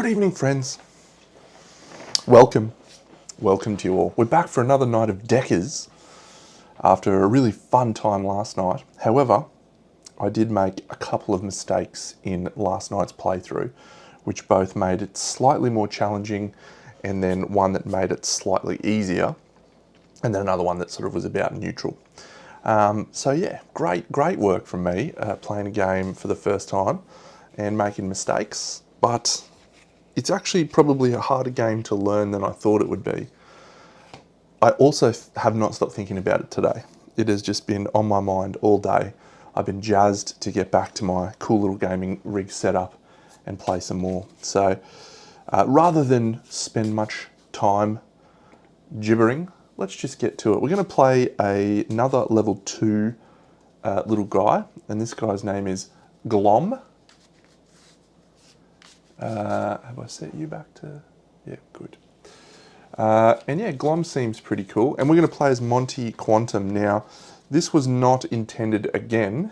Good evening, friends. Welcome to you all. We're back for another night of Deckers after a really fun time last night. However, I did make a couple of mistakes in last night's playthrough, which both made it slightly more challenging, and then one that made it slightly easier, and then another one that sort of was about neutral. So yeah, great work from me playing a game for the first time and making mistakes, but it's actually probably a harder game to learn than I thought it would be. I also have not stopped thinking about it today. It has just been on my mind all day. I've been jazzed to get back to my cool little gaming rig setup and play some more. So rather than spend much time gibbering, let's just get to it. We're going to play another level 2 little guy, and this guy's name is Glom. Have I set you back to... Yeah, good. And yeah, Glom seems pretty cool. And we're going to play as Monty Quantum. Now, this was not intended again,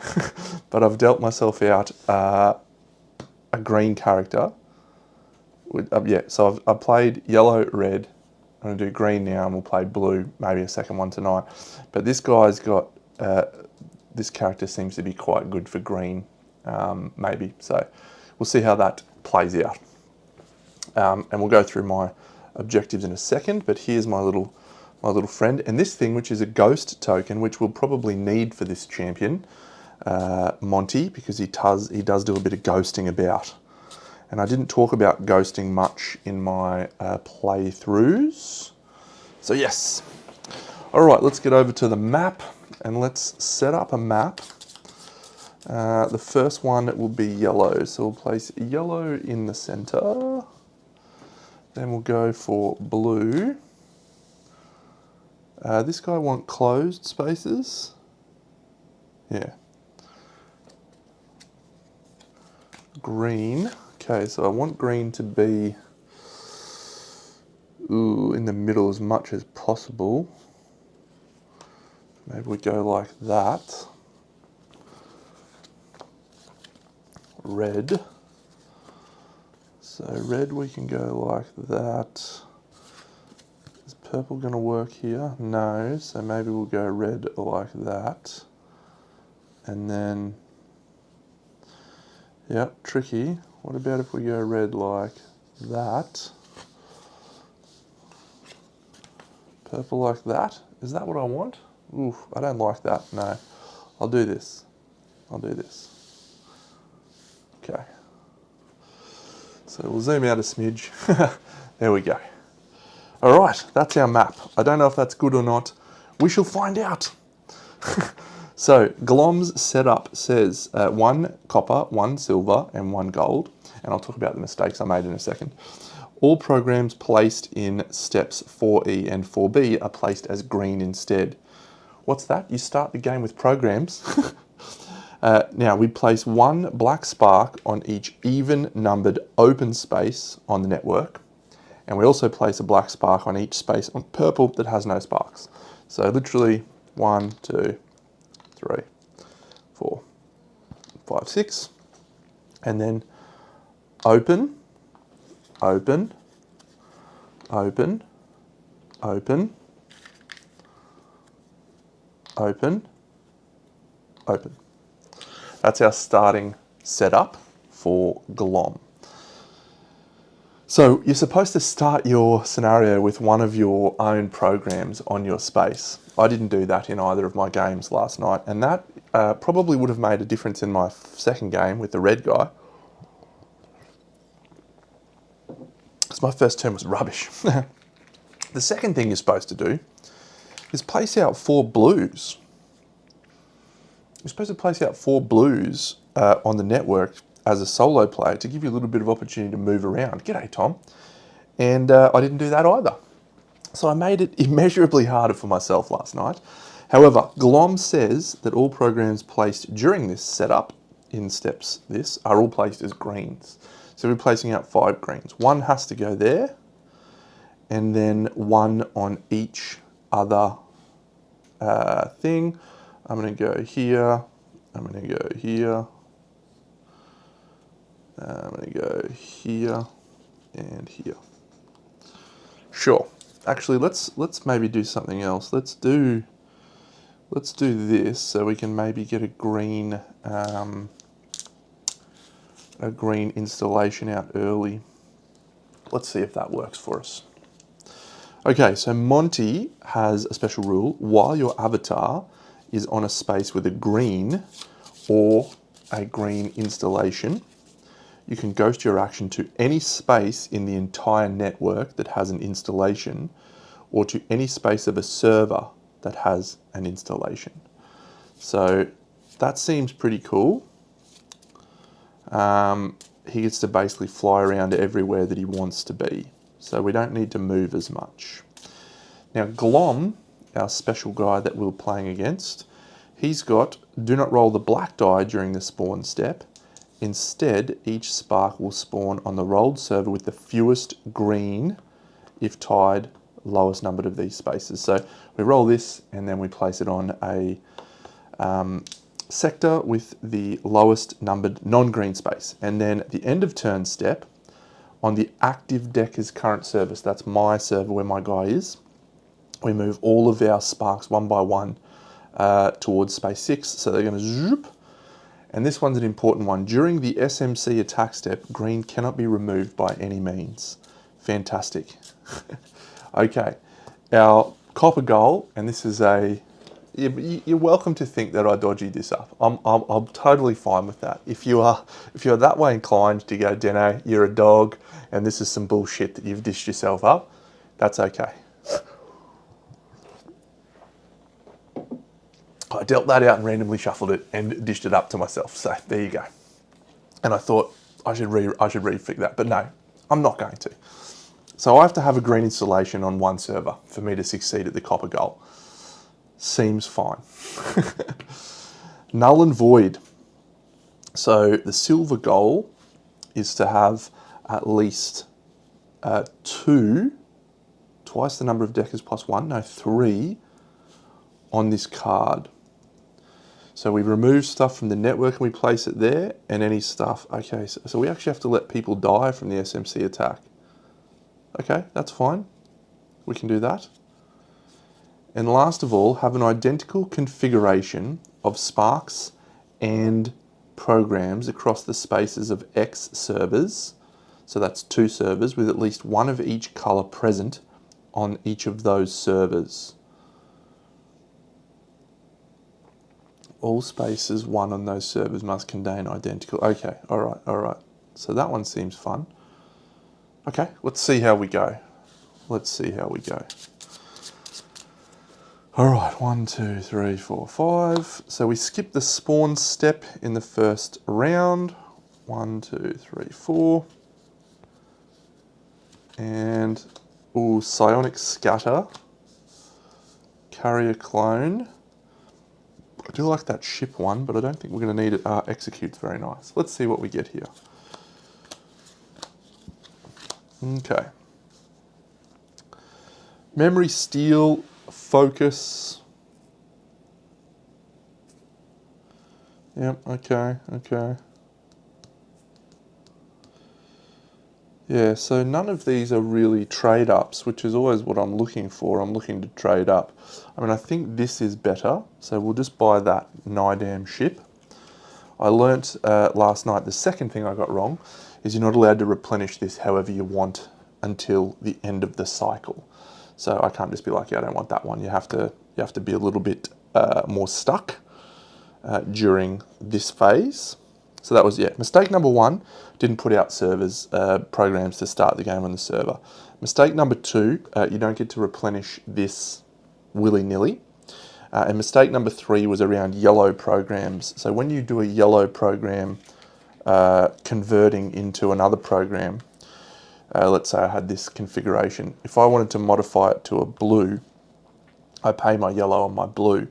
but I've dealt myself out a green character. Yeah, so I've played yellow, red. I'm going to do green now, and we'll play blue, maybe a second one tonight. But this guy's got... this character seems to be quite good for green, maybe. So we'll see how that plays out. And we'll go through my objectives in a second, but here's my little friend. And this thing, which is a ghost token, which we'll probably need for this champion, Monty, because he does do a bit of ghosting about. And I didn't talk about ghosting much in my playthroughs. So yes. All right, let's get over to the map and let's set up a map. The first one will be yellow, so we'll place yellow in the center. Then we'll go for blue. This guy wants closed spaces. Yeah. Green. Okay, so I want green to be in the middle as much as possible. Maybe we go like that. Red. So red we can go like that. Is purple going to work here? No, so maybe we'll go red like that. And then, yep, tricky. What about if we go red like that? Purple like that? Is that what I want? Oof, I don't like that, no. I'll do this. Okay. So we'll zoom out a smidge. There we go. All right, that's our map. I don't know if that's good or not. We shall find out. So Glom's setup says 1 copper, 1 silver, and 1 gold. And I'll talk about the mistakes I made in a second. All programs placed in steps 4E and 4B are placed as green instead. What's that? You start the game with programs. Now, we place 1 black spark on each even-numbered open space on the network, and we also place a black spark on each space on purple that has no sparks. So literally 1, 2, 3, 4, 5, 6, and then open, open, open, open, open, open. That's our starting setup for Glom. So you're supposed to start your scenario with one of your own programs on your space. I didn't do that in either of my games last night, and that probably would have made a difference in my second game with the red guy. Because my first turn was rubbish. The second thing you're supposed to do is place out 4 blues. You're supposed to place out 4 blues on the network as a solo player to give you a little bit of opportunity to move around. G'day, Tom. And I didn't do that either. So I made it immeasurably harder for myself last night. However, Glom says that all programs placed during this setup in steps are all placed as greens. So we're placing out 5 greens. 1 has to go there, and then 1 on each other thing. I'm going to go here, I'm going to go here, I'm going to go here, and here. Sure. Actually, let's maybe do something else. Let's do this so we can maybe get a green installation out early. Let's see if that works for us. Okay, so Monty has a special rule. While your avatar is on a space with a green or a green installation, you can ghost your action to any space in the entire network that has an installation, or to any space of a server that has an installation. So that seems pretty cool. He gets to basically fly around everywhere that he wants to be. So we don't need to move as much. Now Glom, our special guy that we were playing against, he's got do not roll the black die during the spawn step. Instead, each spark will spawn on the rolled server with the fewest green, if tied, lowest numbered of these spaces. So we roll this and then we place it on a sector with the lowest numbered non-green space. And then at the end of turn step, on the active decker's current service, that's my server where my guy is, we move all of our sparks one by one towards space 6. So they're going to zoop. And this one's an important one. During the SMC attack step, green cannot be removed by any means. Fantastic. Okay, our copper goal, and this is a, you're welcome to think that I dodgy this up. I'm totally fine with that. If you're that way inclined to go, Deno, you're a dog, and this is some bullshit that you've dished yourself up, that's okay. I dealt that out and randomly shuffled it and dished it up to myself. So there you go. And I thought I should refig that, but no, I'm not going to. So I have to have a green installation on one server for me to succeed at the copper goal. Seems fine. Null and void. So the silver goal is to have at least twice the number of deckers plus 1, no, 3 on this card. So we remove stuff from the network and we place it there, and any stuff, okay, so we actually have to let people die from the SMC attack. Okay, that's fine. We can do that. And last of all, have an identical configuration of sparks and programs across the spaces of X servers. So that's 2 servers with at least one of each color present on each of those servers. All spaces 1 on those servers must contain identical. Okay, all right. So that one seems fun. Okay, let's see how we go. All right, 1, 2, 3, 4, 5. So we skip the spawn step in the first round. 1, 2, 3, 4. And, ooh, psionic scatter. Carrier clone. I do like that ship one, but I don't think we're going to need it. Execute's very nice. Let's see what we get here. Okay. Memory steal, focus. Yep, okay. Yeah, so none of these are really trade-ups, which is always what I'm looking for. I'm looking to trade up. I mean, I think this is better, so we'll just buy that Nidam ship. I learnt last night the second thing I got wrong is you're not allowed to replenish this however you want until the end of the cycle. So I can't just be like, yeah, I don't want that one. You have to be a little bit more stuck during this phase. So that was, yeah, mistake number 1, didn't put out servers, programs to start the game on the server. Mistake number 2, you don't get to replenish this willy-nilly. And mistake number 3 was around yellow programs. So when you do a yellow program converting into another program, let's say I had this configuration. If I wanted to modify it to a blue, I pay my yellow and my blue,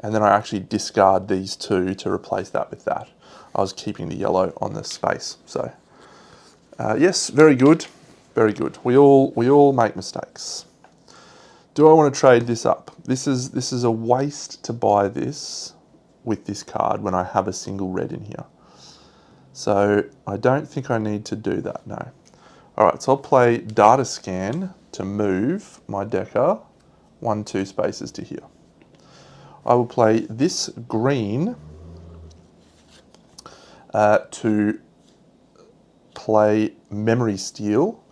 and then I actually discard these 2 to replace that with that. I was keeping the yellow on the space. So yes, very good. We all make mistakes. Do I want to trade this up? This is a waste to buy this with this card when I have a single red in here. So I don't think I need to do that, no. All right, so I'll play data scan to move my decker 1, 2 spaces to here. I will play this green to play memory steel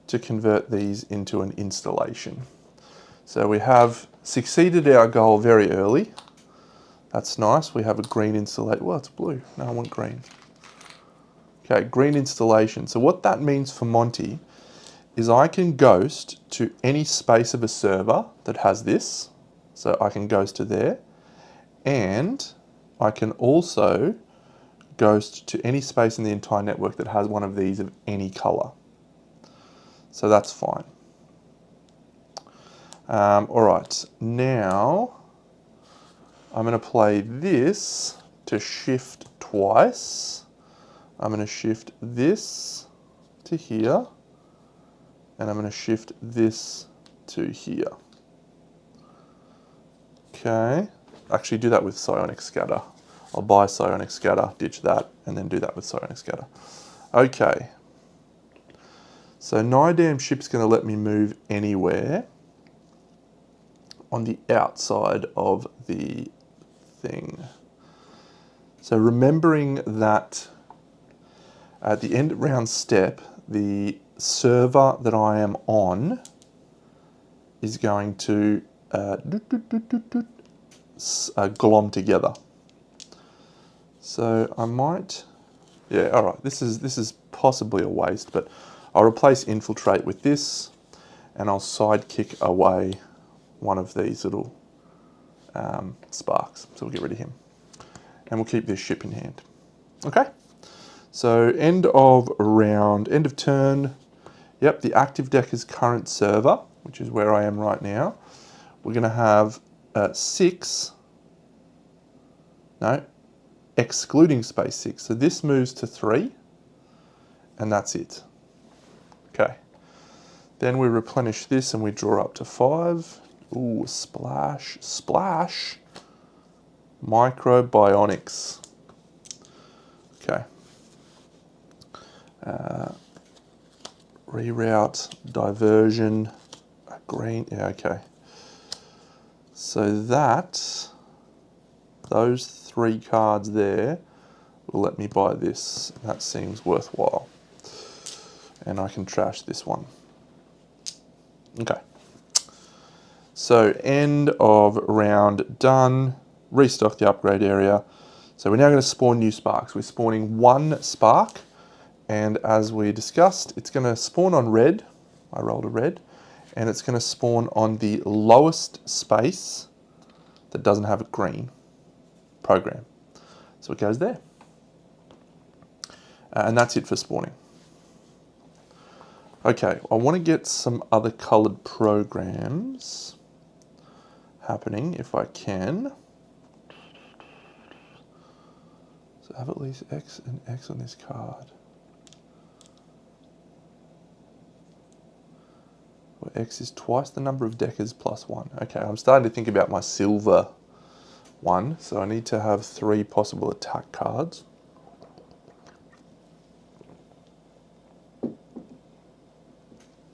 to convert these into an installation. So we have succeeded our goal very early. That's nice. We have a green installation. Well, it's blue. No, I want green. Okay, green installation. So what that means for Monty is I can ghost to any space of a server that has this. So I can ghost to there. And I can also ghost to any space in the entire network that has one of these of any color. So that's fine. All right, now I'm going to play this to shift twice. I'm going to shift this to here, and I'm going to shift this to here. Okay, actually do that with psionic scatter. I'll buy psionic scatter, ditch that, and then do that with psionic scatter. Okay, so NIDAM ship's going to let me move anywhere on the outside of the thing. So remembering that at the end of round step, the server that I am on is going to glom together. So I might, yeah, all right, this is possibly a waste, but I'll replace infiltrate with this, and I'll sidekick away one of these little sparks. So we'll get rid of him. And we'll keep this ship in hand. Okay? So end of round, end of turn. Yep, the active deck is current server, which is where I am right now. We're going to have 6, no, excluding space 6. So this moves to 3, and that's it. Okay. Then we replenish this and we draw up to 5. Ooh, splash, splash. Microbionics. Okay. Reroute, diversion, green, yeah, okay. So those 3 cards there will let me buy this. That seems worthwhile. And I can trash this one. Okay. So end of round done. Restock the upgrade area. So we're now going to spawn new sparks. We're spawning 1 spark, and as we discussed, it's going to spawn on red. I rolled a red, and it's going to spawn on the lowest space that doesn't have a green program. So it goes there. And that's it for spawning. Okay, I want to get some other colored programs happening if I can. So have at least X and X on this card. Where X is twice the number of deckers plus 1. Okay, I'm starting to think about my silver one, so I need to have 3 possible attack cards.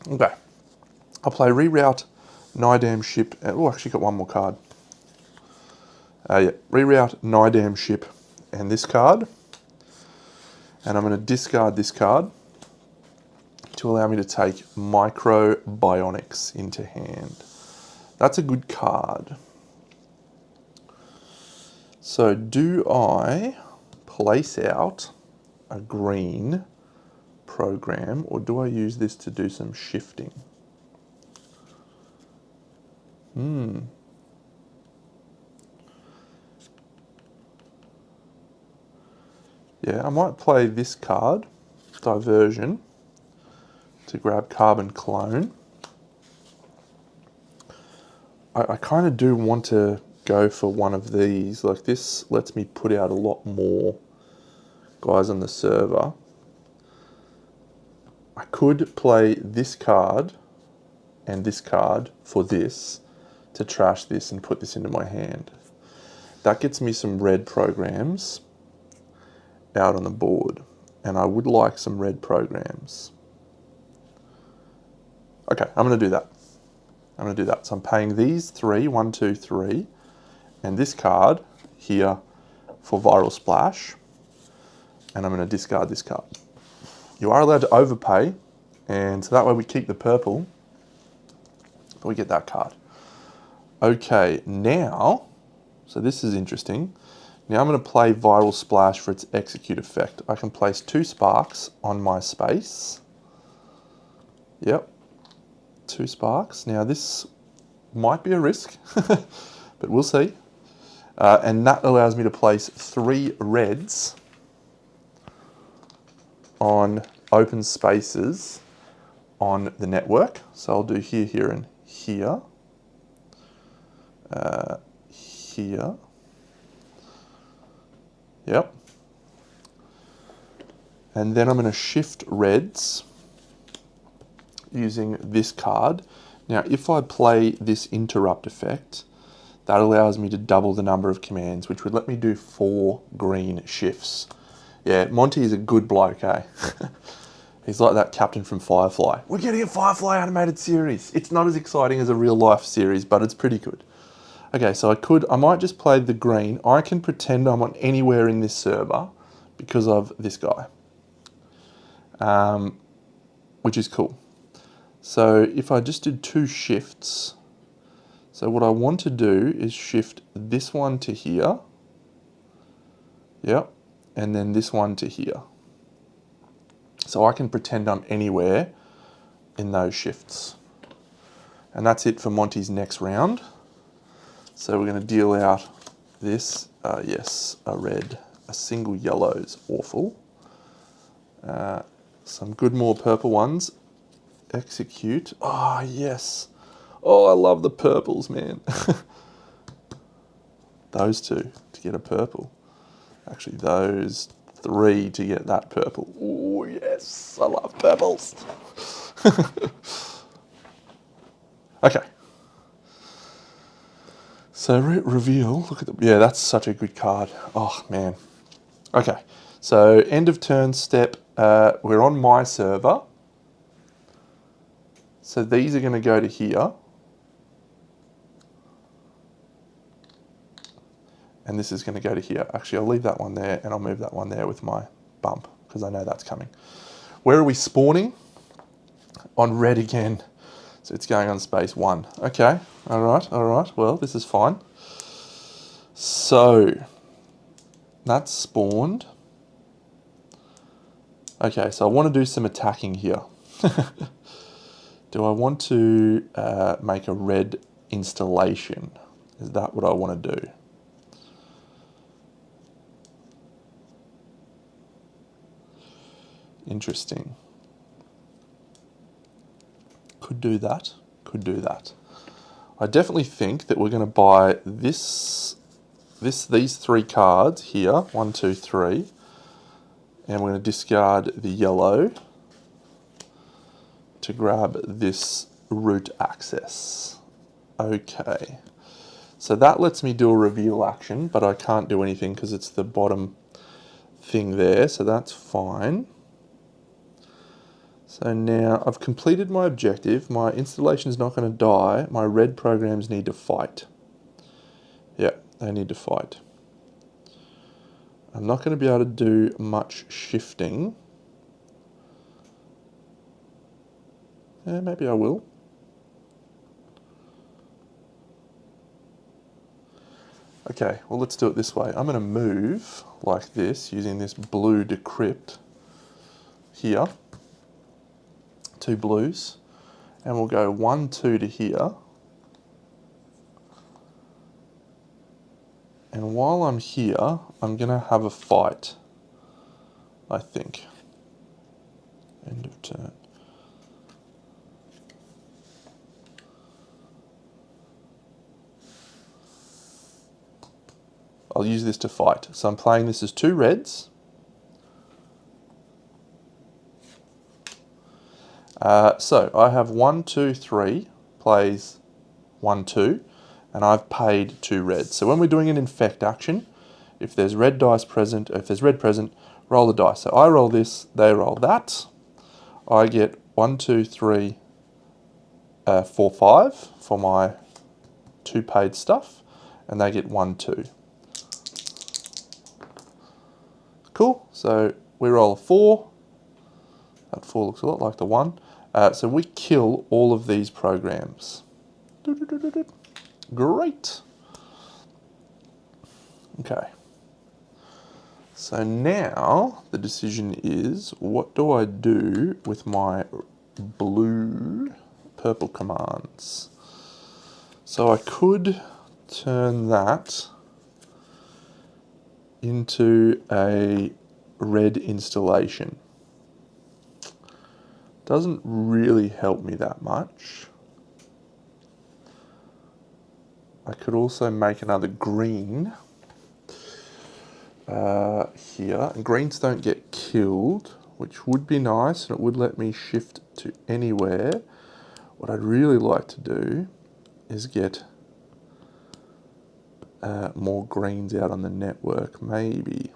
Okay, I'll play reroute, NIDAM ship, oh, actually got 1 more card. Yeah, reroute, NIDAM ship, and this card, and I'm going to discard this card to allow me to take Microbionics into hand. That's a good card. So do I place out a green program, or do I use this to do some shifting? Yeah, I might play this card, Diversion, to grab Carbon Clone. I kind of do want to go for one of these. Like, this lets me put out a lot more guys on the server. I could play this card and this card for this to trash this and put this into my hand. That gets me some red programs out on the board, and I would like some red programs. Okay, I'm going to do that. I'm going to do that. So I'm paying these 3, 1, 2, 3, and this card here for Viral Splash, and I'm going to discard this card. You are allowed to overpay, and so that way we keep the purple, but we get that card. Okay, now, so this is interesting. Now I'm going to play Viral Splash for its execute effect. I can place 2 sparks on my space. Yep, 2 sparks. Now this might be a risk, but we'll see. And that allows me to place 3 reds on open spaces on the network. So I'll do here, here, and here. Here. Yep. And then I'm going to shift reds using this card. Now, if I play this interrupt effect, that allows me to double the number of commands, which would let me do 4 green shifts. Yeah, Monty is a good bloke, eh? He's like that captain from Firefly. We're getting a Firefly animated series. It's not as exciting as a real life series, but it's pretty good. Okay, so I might just play the green. I can pretend I'm on anywhere in this server because of this guy, which is cool. So if I just did 2 shifts, so what I want to do is shift this one to here, yep, and then this one to here. So I can pretend I'm anywhere in those shifts. And that's it for Monty's next round. So we're going to deal out this, yes, a red, a single yellow is awful. Some good more purple ones. Execute, oh yes. Oh, I love the purples, man. Those 2 to get a purple. Actually, those 3 to get that purple. Oh, yes, I love purples. Okay. So reveal, look at the, yeah, that's such a good card. Oh, man. Okay, so end of turn step, we're on my server. So these are going to go to here. And this is going to go to here. Actually, I'll leave that one there and I'll move that one there with my bump because I know that's coming. Where are we spawning? On red again. So it's going on space 1. Okay, all right. Well, this is fine. So that's spawned. Okay, so I want to do some attacking here. Do I want to make a red installation? Is that what I want to do? Interesting. Could do that. Could do that. I definitely think that we're going to buy these 3 cards here. 1, 2, 3. And we're going to discard the yellow to grab this root access. Okay. So that lets me do a reveal action, but I can't do anything because it's the bottom thing there, so that's fine. So now I've completed my objective. My installation is not going to die. My red programs need to fight. Yeah, they need to fight. I'm not going to be able to do much shifting. Yeah, maybe I will. Okay, well let's do it this way. I'm going to move like this using this blue decrypt here. 2 blues. And we'll go 1, 2 to here. And while I'm here, I'm going to have a fight, I think. End of turn. I'll use this to fight. So I'm playing this as 2 reds. So I have 1, 2, 3, plays 1, 2, and I've paid 2 reds. So when we're doing an infect action, if there's red dice present, or if there's red present, roll the dice. So I roll this, they roll that. I get 1, 2, 3, 4/5 for my 2 paid stuff, and they get 1/2. Cool, so we roll a 4. That 4 looks a lot like the 1. So we kill all of these programs. Great. Okay. So now the decision is, what do I do with my purple commands? So I could turn that into a red installation. Doesn't really help me that much. I could also make another green here. And greens don't get killed, which would be nice, and it would let me shift to anywhere. What I'd really like to do is get more greens out on the network, maybe.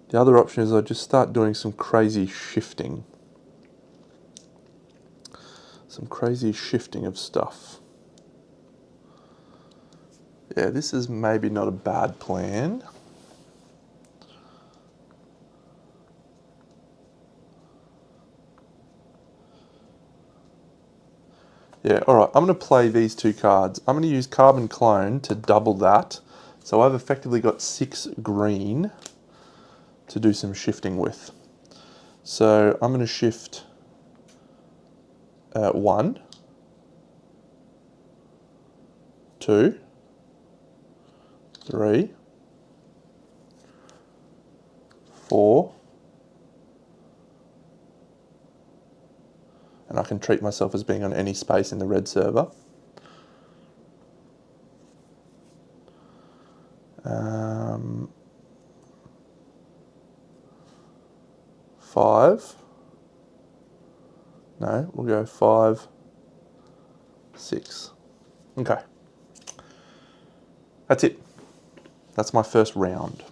The other option is I just start doing some crazy shifting. Some crazy shifting of stuff. Yeah, this is maybe not a bad plan. Yeah, alright, I'm going to play these 2 cards. I'm going to use Carbon Clone to double that. So I've effectively got 6 green to do some shifting with. So I'm going to shift 1, 2, 3, 4, and I can treat myself as being on any space in the red server. 5. No, we'll go 5, 6. Okay. That's it. That's my first round.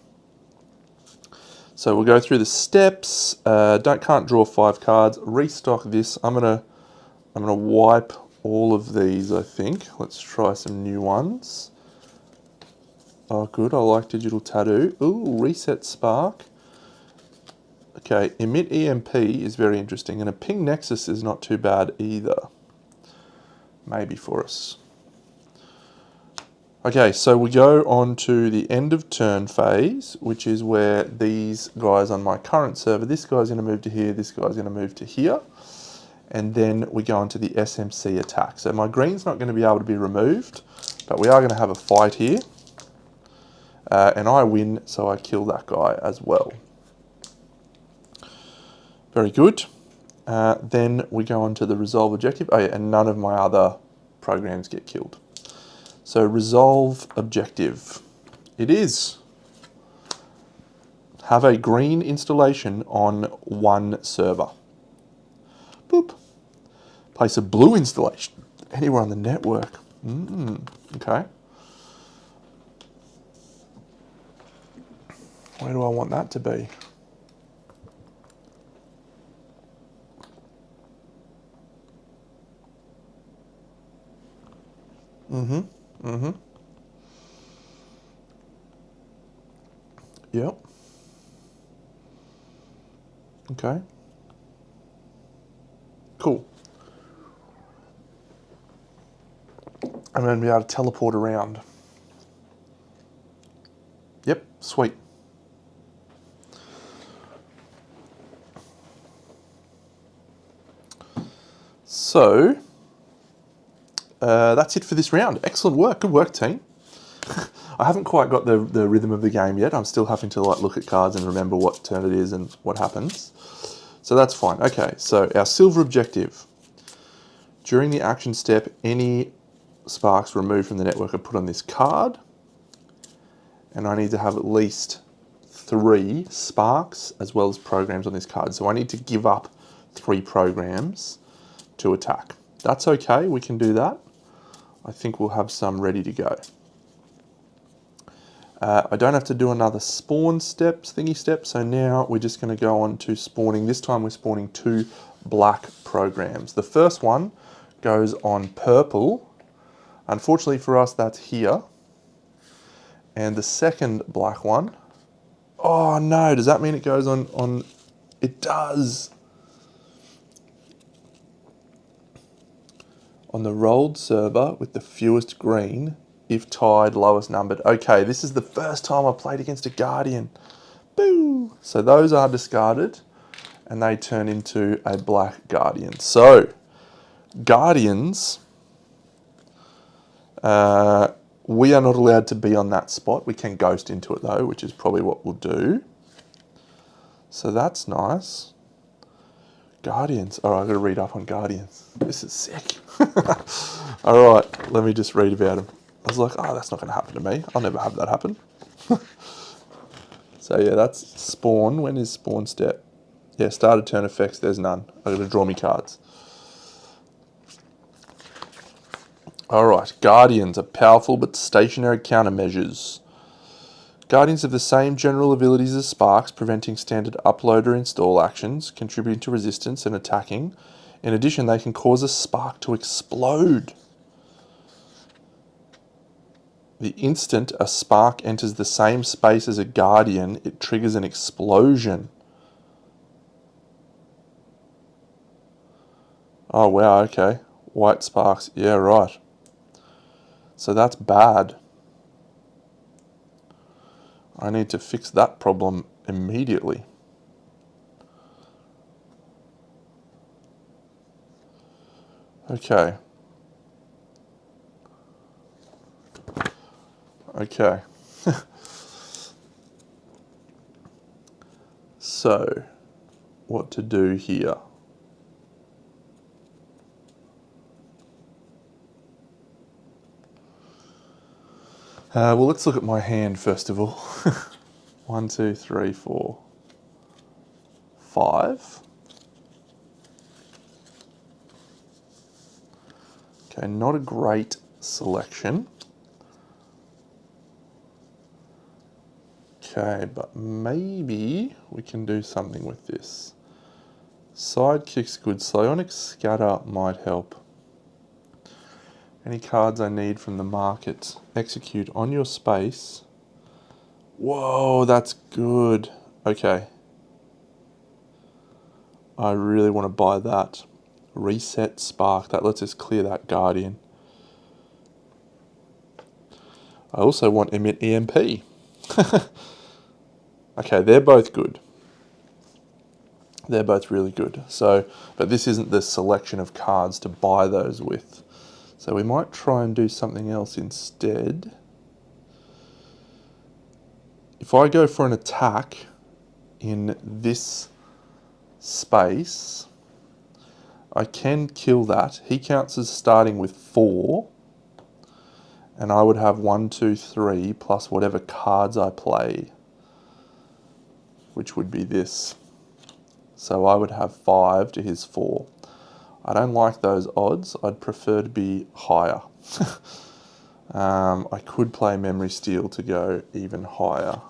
So we'll go through the steps. Can't draw 5 cards. Restock this. I'm gonna wipe all of these, I think. Let's try some new ones. Oh, good. I like Digital Tattoo. Ooh, Reset Spark. Okay, Emit EMP is very interesting, and a Ping Nexus is not too bad either. Maybe for us. Okay, so we go on to the end of turn phase, which is where these guys on my current server, this guy's going to move to here, this guy's going to move to here, and then we go on to the SMC attack. So my green's not going to be able to be removed, but we are going to have a fight here, and I win, so I kill that guy as well. Very good. Then we go on to the resolve objective. Oh yeah, and none of my other programs get killed. So resolve objective. It is have a green installation on 1 server. Boop. Place a blue installation anywhere on the network. Okay. Where do I want that to be? Yep. Okay. Cool. I'm going to be able to teleport around. Yep, sweet. So, that's it for this round. Excellent work. Good work, team. I haven't quite got the rhythm of the game yet. I'm still having to look at cards and remember what turn it is and what happens. So that's fine. Okay, so our silver objective. During the action step, any sparks removed from the network are put on this card. And I need to have at least 3 sparks as well as programs on this card. So I need to give up 3 programs to attack. That's okay, we can do that. I think we'll have some ready to go. I don't have to do another spawn thingy step, so now we're just going to go on to spawning. This time we're spawning 2 black programs. The first one goes on purple. Unfortunately for us, that's here. And the second black one, oh no, does that mean it goes on? It does. On the rolled server with the fewest green, if tied, lowest numbered. Okay, this is the first time I played against a Guardian. Boo! So those are discarded, and they turn into a black Guardian. So, Guardians, we are not allowed to be on that spot. We can ghost into it though, which is probably what we'll do. So that's nice. Guardians. All right, I've got to read up on Guardians. This is sick. All right, let me just read about them. I was like, oh, that's not going to happen to me. I'll never have that happen. So yeah, that's spawn. When is spawn step? Yeah, started turn effects. There's none. I've got to draw me cards. All right, Guardians are powerful but stationary countermeasures. Guardians have the same general abilities as Sparks, preventing standard upload or install actions, contributing to resistance and attacking. In addition, they can cause a spark to explode. The instant a spark enters the same space as a Guardian, it triggers an explosion. Oh wow, okay. White sparks, yeah, right. So that's bad. I need to fix that problem immediately. Okay. Okay. So, what to do here? Well, let's look at my hand first of all. 1, 2, 3, 4, 5. Okay, not a great selection. Okay, but maybe we can do something with this. Sidekick's good. Psionic Scatter might help. Any cards I need from the market. Execute on your space. Whoa, that's good. Okay. I really want to buy that. Reset Spark. That lets us clear that Guardian. I also want Emit EMP. Okay, they're both good. They're both really good. So, but this isn't the selection of cards to buy those with. So we might try and do something else instead. If I go for an attack in this space, I can kill that. He counts as starting with 4. And I would have 1, 2, 3 plus whatever cards I play, which would be this. So I would have 5 to his 4. I don't like those odds. I'd prefer to be higher. I could play Memory Steal to go even higher.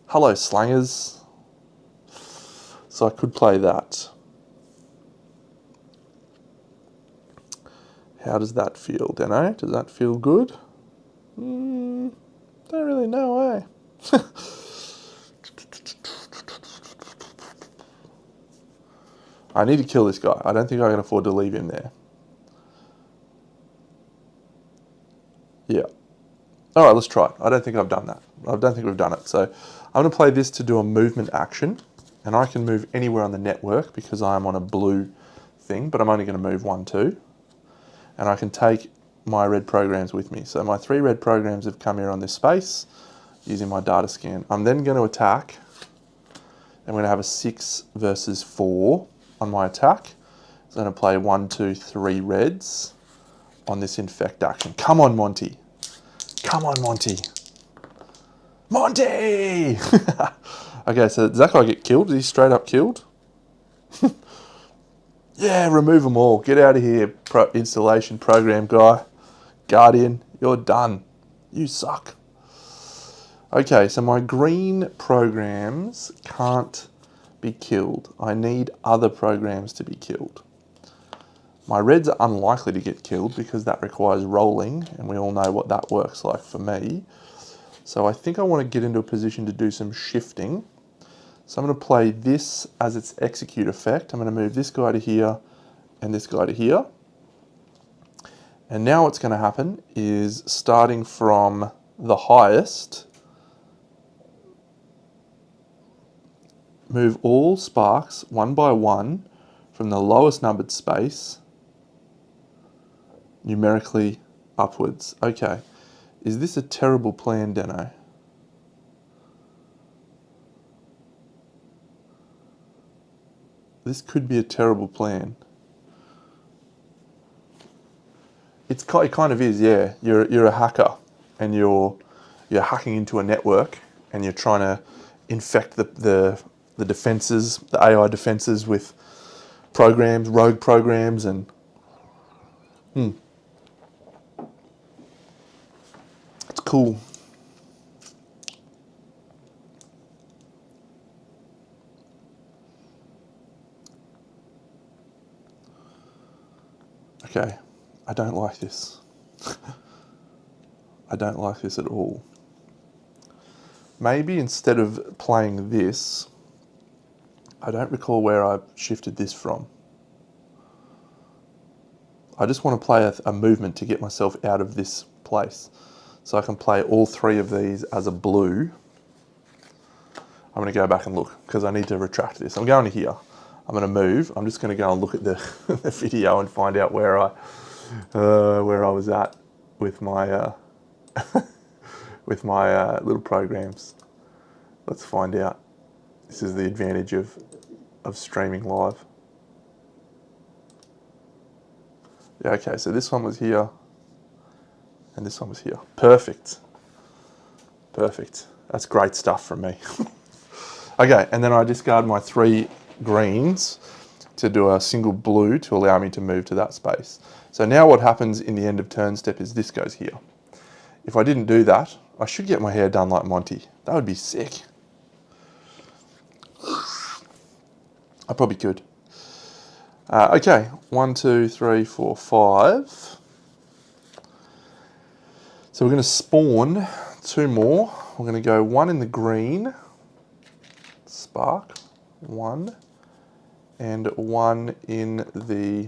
Hello, slangers. So I could play that. How does that feel, Deno? Does that feel good? Don't really know, eh? I need to kill this guy. I don't think I can afford to leave him there. Yeah. All right, let's try it. I don't think I've done that. I don't think we've done it. So I'm going to play this to do a movement action. And I can move anywhere on the network because I'm on a blue thing. But I'm only going to move 1, 2. And I can take my red programs with me. So my 3 red programs have come here on this space using my data scan. I'm then going to attack. I'm going to have a 6 versus 4 on my attack. So I'm going to play 1, 2, 3 reds on this infect action. Come on, Monty. Come on, Monty. Monty! Okay, so does that guy get killed? Is he straight up killed? Yeah, remove them all. Get out of here, installation program guy. Guardian, you're done. You suck. Okay, so my green programs can't be killed. I need other programs to be killed. My reds are unlikely to get killed because that requires rolling, and we all know what that works like for me. So I think I want to get into a position to do some shifting. So I'm going to play this as its execute effect. I'm going to move this guy to here and this guy to here. And now what's going to happen is, starting from the highest, move all sparks one by one from the lowest numbered space numerically upwards. Okay, is this a terrible plan, Deno? This could be a terrible plan. It kind of is, yeah. You're a hacker, and you're hacking into a network, and you're trying to infect the defenses, the AI defenses, with programs, rogue programs, and it's cool. Okay, I don't like this. I don't like this at all. Maybe instead of playing this, I don't recall where I shifted this from. I just want to play a movement to get myself out of this place. So I can play all three of these as a blue. I'm going to go back and look because I need to retract this. I'm going to here. I'm going to move. I'm just going to go and look at the, the video and find out where I was at with my with my little programs. Let's find out. This is the advantage of streaming live. Yeah, okay, so this one was here and this one was here. Perfect. Perfect. That's great stuff from me. Okay, and then I discard my 3 greens to do a single blue to allow me to move to that space. So now what happens in the end of turn step is this goes here. If I didn't do that, I should get my hair done like Monty. That would be sick. I probably could. Okay, 1, 2, 3, 4, 5. So we're going to spawn 2 more. We're going to go 1 in the green, spark, 1, and 1 in the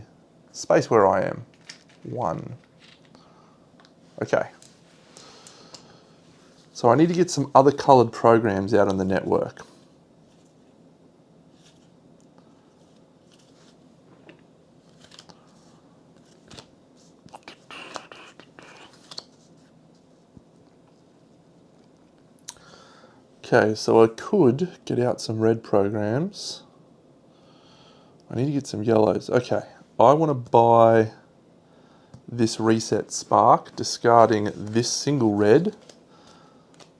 space where I am, 1. Okay. So I need to get some other coloured programs out on the network. Okay, so I could get out some red programs. I need to get some yellows. Okay, I want to buy this reset spark, discarding this single red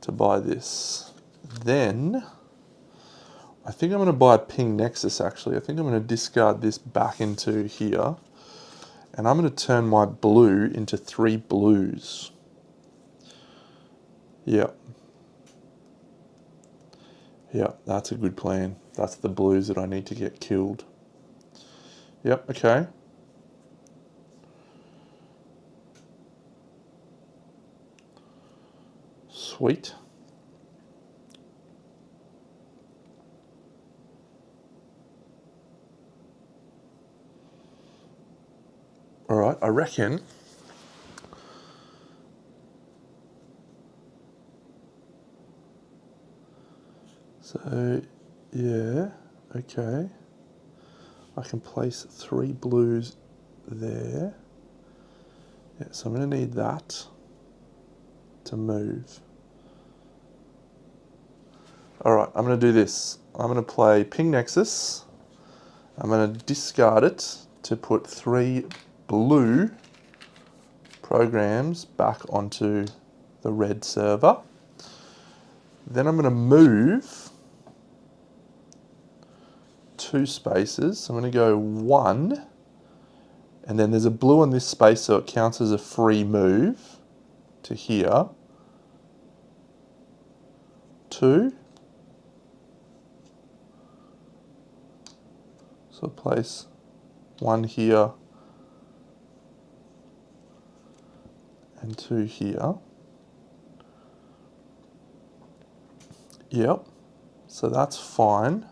to buy this. Then, I think I'm going to buy a ping nexus actually. I think I'm going to discard this back into here. And I'm going to turn my blue into 3 blues. Yep. Yeah, that's a good plan. That's the blues that I need to get killed. Yep, okay. Sweet. All right, I reckon so, yeah, okay. I can place 3 blues there. Yeah, so I'm going to need that to move. All right, I'm going to do this. I'm going to play Ping Nexus. I'm going to discard it to put 3 blue programs back onto the red server. Then I'm going to move 2 spaces. So I'm going to go 1, and then there's a blue on this space, so it counts as a free move to here. 2. So place 1 here and 2 here. Yep, so that's fine.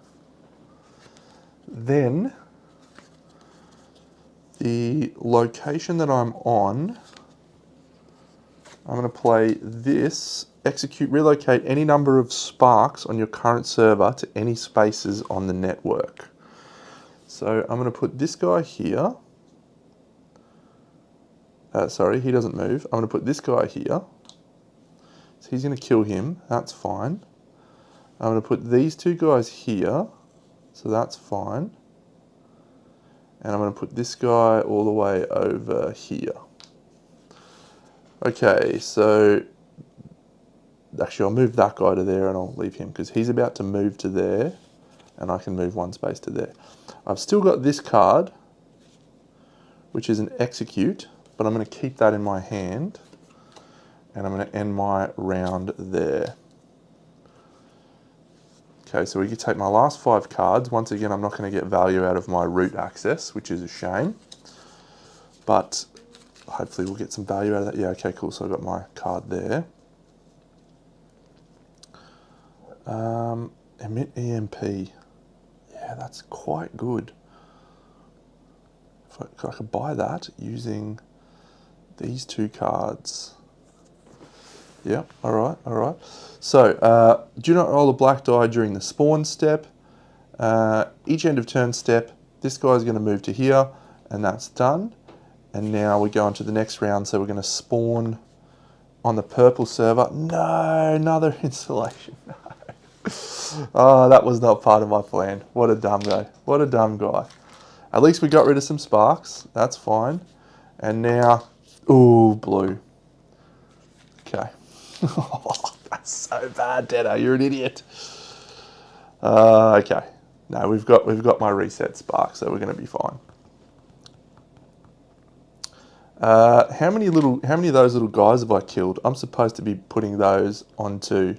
Then the location that I'm on, I'm going to play this, execute, relocate any number of sparks on your current server to any spaces on the network. So I'm going to put this guy here. Sorry, he doesn't move. I'm going to put this guy here. So he's going to kill him. That's fine. I'm going to put these 2 guys here. So that's fine. And I'm going to put this guy all the way over here. Okay, so actually I'll move that guy to there and I'll leave him because he's about to move to there and I can move 1 space to there. I've still got this card, which is an execute, but I'm going to keep that in my hand and I'm going to end my round there. Okay, so we can take my last 5 cards. Once again, I'm not going to get value out of my root access, which is a shame. But hopefully we'll get some value out of that. Yeah, okay, cool. So I've got my card there. Emit EMP. Yeah, that's quite good. If I could buy that using these 2 cards. Yeah, all right. So, do not roll a black die during the spawn step. Each end of turn step, this guy's going to move to here, and that's done. And now we go on to the next round, so we're going to spawn on the purple server. No, another installation. No. Oh, that was not part of my plan. What a dumb guy. What a dumb guy. At least we got rid of some sparks. That's fine. And now, ooh, blue. Okay. That's so bad, Deno. You're an idiot. Okay. No, we've got my reset spark, so we're going to be fine. How many of those little guys have I killed? I'm supposed to be putting those onto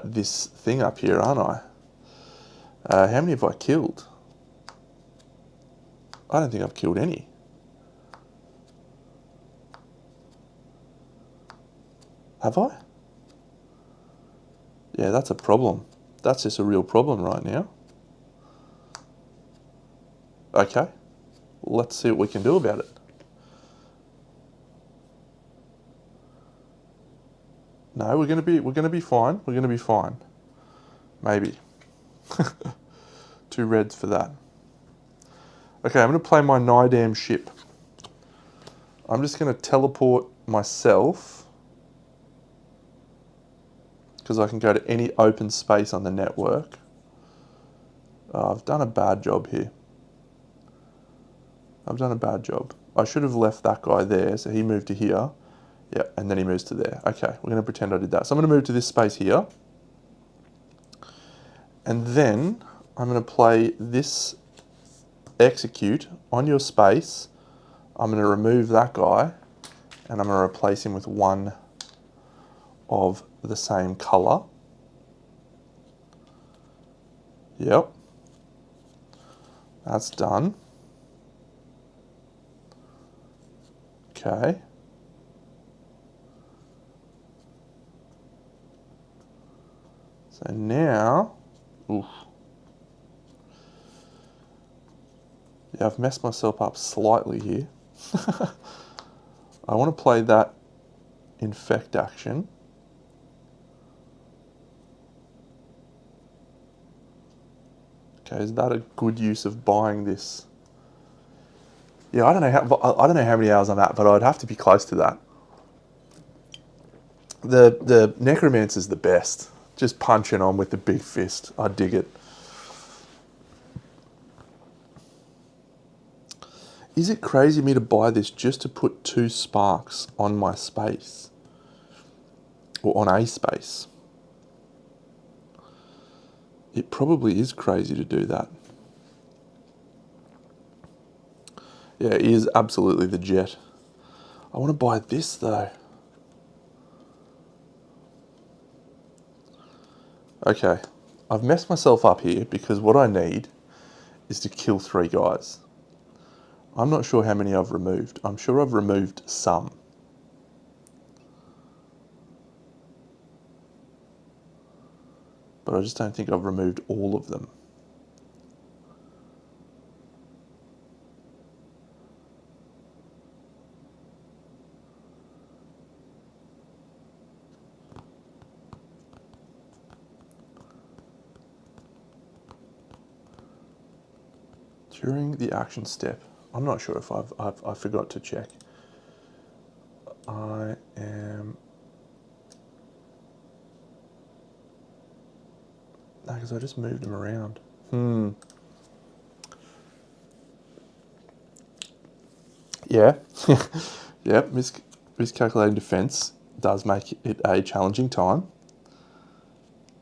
this thing up here, aren't I? How many have I killed? I don't think I've killed any. Have I? Yeah, that's a problem. That's just a real problem right now. Okay, let's see what we can do about it. No, we're gonna be fine. We're gonna be fine. Maybe. 2 reds for that. Okay, I'm gonna play my Nidam ship. I'm just gonna teleport myself because I can go to any open space on the network. Oh, I've done a bad job here. I've done a bad job. I should have left that guy there, so he moved to here. Yeah, and then he moves to there. Okay, we're going to pretend I did that. So I'm going to move to this space here. And then I'm going to play this execute on your space. I'm going to remove that guy, and I'm going to replace him with 1 of the same color. Yep. That's done. Okay. So now, oof. Yeah, I've messed myself up slightly here. I want to play that infect action. Okay, is that a good use of buying this? Yeah, I don't know how many hours I'm at, but I'd have to be close to that. The Necromancer's the best. Just punching on with the big fist. I dig it. Is it crazy of me to buy this just to put 2 sparks on my space? Or on a space? It probably is crazy to do that. Yeah, it is absolutely the jet. I want to buy this though. Okay, I've messed myself up here because what I need is to kill 3 guys. I'm not sure how many I've removed. I'm sure I've removed some. But I just don't think I've removed all of them. During the action step, I'm not sure if I forgot to check. I am... No, because I just moved them around. Yeah. Yeah, miscalculating defense does make it a challenging time.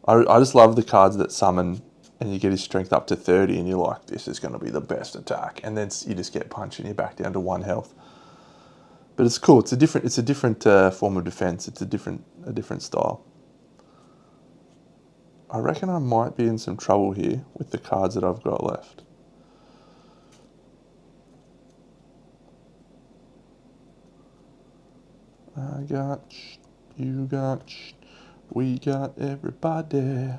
I just love the cards that summon and you get his strength up to 30 and you're like, this is going to be the best attack. And then you just get punched and you're back down to 1 health. But it's cool. It's a different form of defense. It's a different style. I reckon I might be in some trouble here with the cards that I've got left. I got, you got, we got everybody.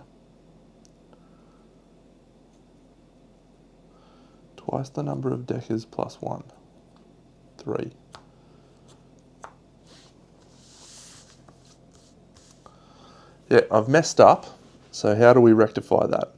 Twice the number of deckers plus 1. 3. Yeah, I've messed up. So how do we rectify that?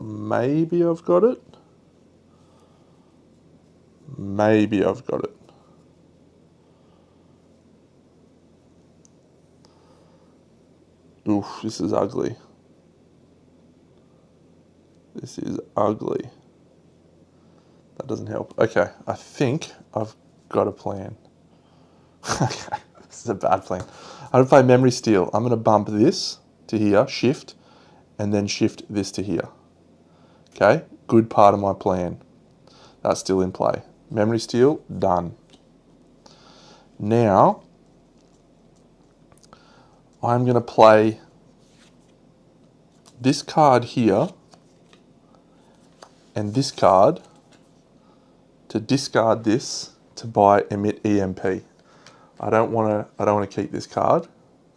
Maybe I've got it. Maybe I've got it. Oof, this is ugly. This is ugly. That doesn't help. Okay, I think I've got a plan. Okay, this is a bad plan. I'm going to play Memory Steal. I'm going to bump this to here, shift, and then shift this to here. Okay, good part of my plan. That's still in play. Memory Steal, done. Now, I'm going to play this card here and this card to discard this to buy Emit EMP. I don't want to keep this card.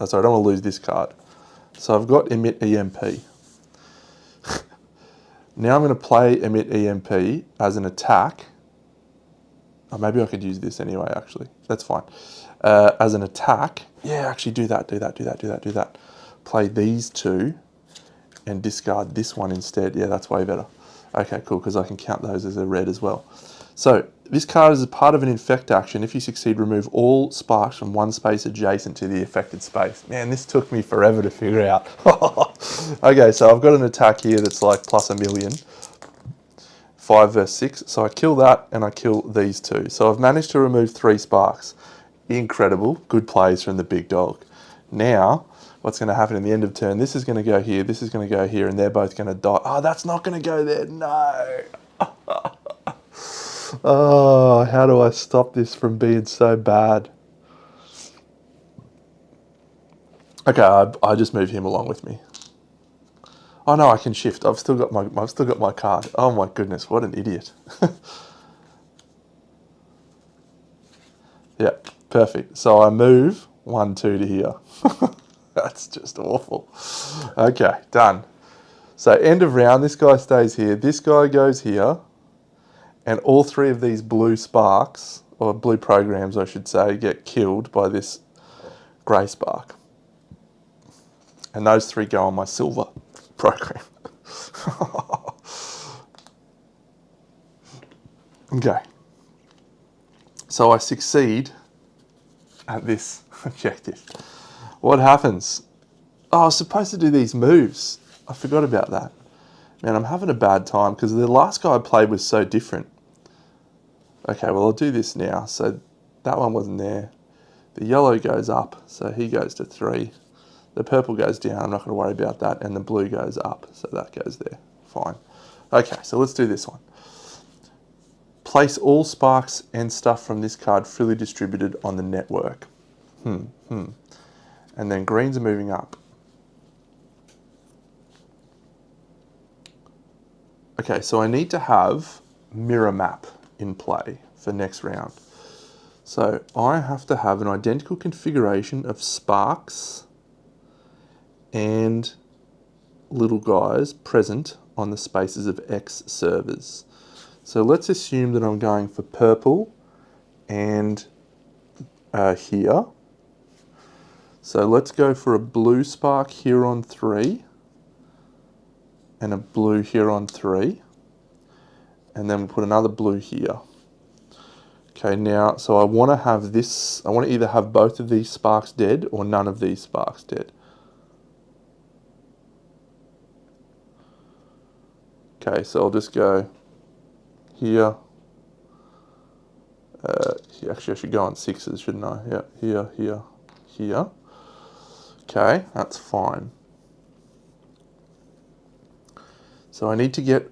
Sorry, I don't want to lose this card. So I've got Emit EMP. Now I'm going to play Emit EMP as an attack. Oh, maybe I could use this anyway, actually. That's fine. As an attack, yeah, actually do that. Play these 2 and discard this one instead. Yeah, that's way better. Okay, cool, because I can count those as a red as well. So this card is a part of an infect action. If you succeed, remove all sparks from one space adjacent to the affected space. Man, this took me forever to figure out. Okay, so I've got an attack here that's like plus 1,000,000. 5 versus 6. So I kill that and I kill these 2. So I've managed to remove 3 sparks. Incredible. Good plays from the big dog. Now, what's going to happen in the end of turn, this is going to go here, this is going to go here, and they're both going to die. Oh, that's not going to go there. No. Oh, how do I stop this from being so bad? Okay, I just move him along with me. Oh no, I can shift. I've still got my card. Oh my goodness, what an idiot. Yeah, perfect. So I move 1, 2 to here. That's just awful. Okay, done. So end of round, this guy stays here, this guy goes here, and all 3 of these blue sparks, or blue programs I should say, get killed by this grey spark. And those 3 go on my silver program. Okay. So I succeed at this objective. What happens? Oh, I was supposed to do these moves. I forgot about that. Man, I'm having a bad time because the last guy I played was so different. Okay, well, I'll do this now. So that one wasn't there. The yellow goes up, so he goes to 3. The purple goes down, I'm not going to worry about that, and the blue goes up, so that goes there. Fine. Okay, so let's do this one. Place all sparks and stuff from this card freely distributed on the network. And then greens are moving up. Okay, so I need to have mirror map in play for next round. So I have to have an identical configuration of sparks and little guys present on the spaces of X servers. So let's assume that I'm going for purple and here. So let's go for a blue spark here on 3 and a blue here on 3. And then we'll put another blue here. Okay, now, so I want to have this, I want to either have both of these sparks dead or none of these sparks dead. Okay, so I'll just go here. Actually, I should go on 6s, shouldn't I? Yeah, here, here, here. Okay, that's fine. So I need to get,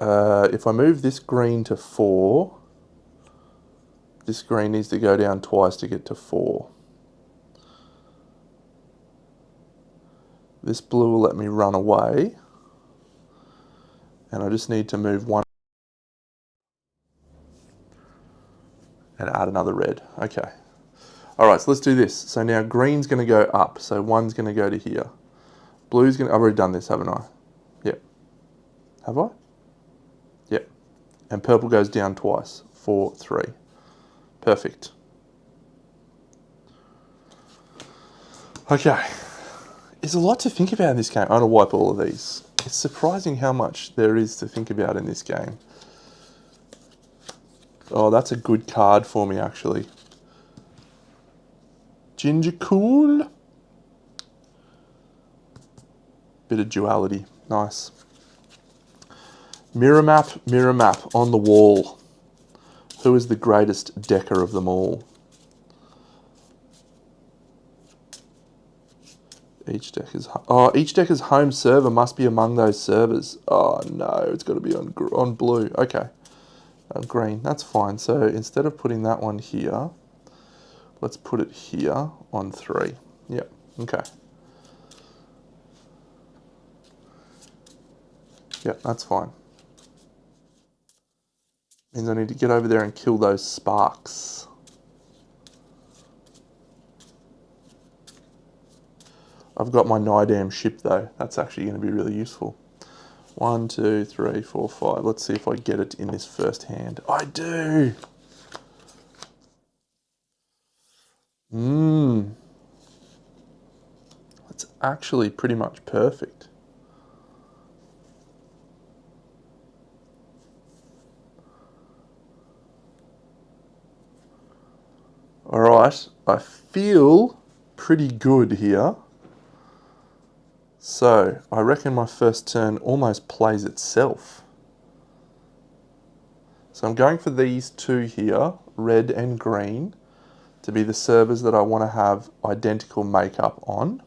if I move this green to 4, this green needs to go down twice to get to 4. This blue will let me run away. And I just need to move 1 and add another red. Okay. All right, so let's do this. So now green's going to go up. So 1's going to go to here. Blue's going to, I've already done this, haven't I? Yep. Have I? Yep. And purple goes down twice. 4, 3. Perfect. Okay. There's a lot to think about in this game. I'm going to wipe all of these. It's surprising how much there is to think about in this game. Oh, that's a good card for me, actually. Ginger cool. Bit of duality. Nice. Mirror map on the wall. Who is the greatest decker of them all? Each decker's home server must be among those servers. Oh no, it's got to be on blue. Okay, green. That's fine. So instead of putting that one here, let's put it here on 3. Yep. Okay. Yep, that's fine. Means I need to get over there and kill those sparks. I've got my Nidam ship though. That's actually going to be really useful. 1, 2, 3, 4, 5. Let's see if I get it in this first hand. I do! That's actually pretty much perfect. Alright, I feel pretty good here. So, I reckon my first turn almost plays itself. So I'm going for these 2 here, red and green, to be the servers that I want to have identical makeup on.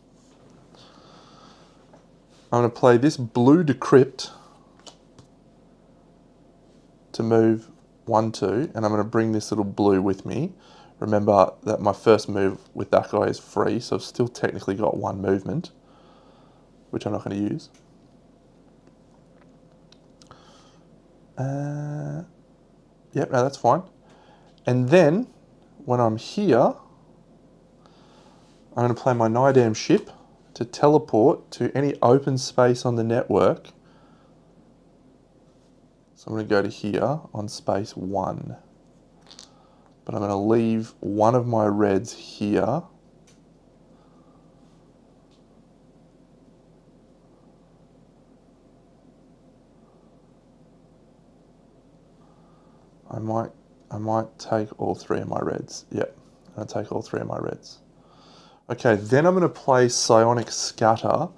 I'm going to play this blue decrypt to move 1, 2, and I'm going to bring this little blue with me. Remember that my first move with that guy is free, so I've still technically got 1 movement, which I'm not going to use. Yep, no, that's fine. And then, when I'm here, I'm going to play my Nidam ship to teleport to any open space on the network. So I'm going to go to here on space 1. But I'm going to leave one of my reds here. I might take all 3 of my reds. Yep, I'm going to take all 3 of my reds. Okay, then I'm going to play Psionic Scatter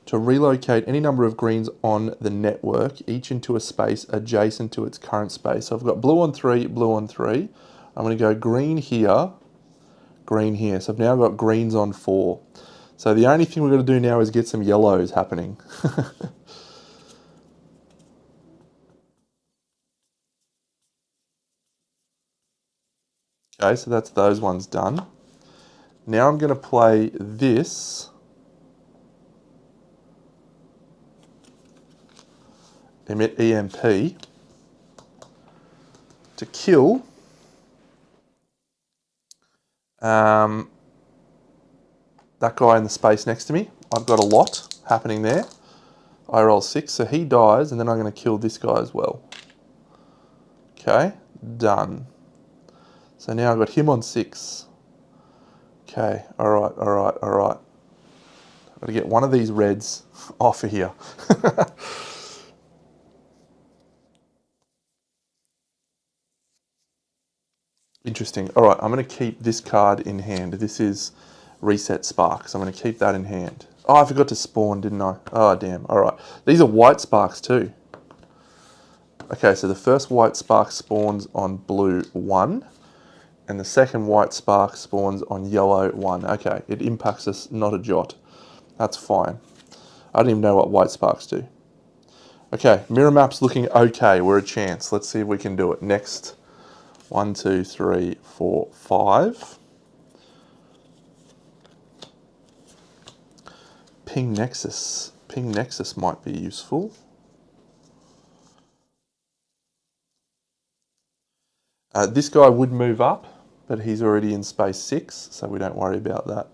to relocate any number of greens on the network, each into a space adjacent to its current space. So I've got blue on 3, blue on 3. I'm going to go green here, green here. So I've now got greens on 4. So the only thing we've got to do now is get some yellows happening. Okay, so that's those ones done. Now I'm going to play this emit EMP to kill that guy in the space next to me. I've got a lot happening there. I roll 6, so he dies, and then I'm going to kill this guy as well. Okay, done. So now I've got him on 6. Okay, alright. I've got to get one of these reds off of here. Interesting. Alright, I'm going to keep this card in hand. This is Reset Spark, so I'm going to keep that in hand. Oh, I forgot to spawn, didn't I? Oh, damn. Alright. These are white sparks too. Okay, so the first white spark spawns on blue 1, and the second white spark spawns on yellow 1. Okay, it impacts us not a jot. That's fine. I don't even know what white sparks do. Okay, mirror map's looking okay. We're a chance. Let's see if we can do it. Next, 1, 2, 3, 4, 5. Ping Nexus. Ping Nexus might be useful. This guy would move up, but he's already in space 6, so we don't worry about that.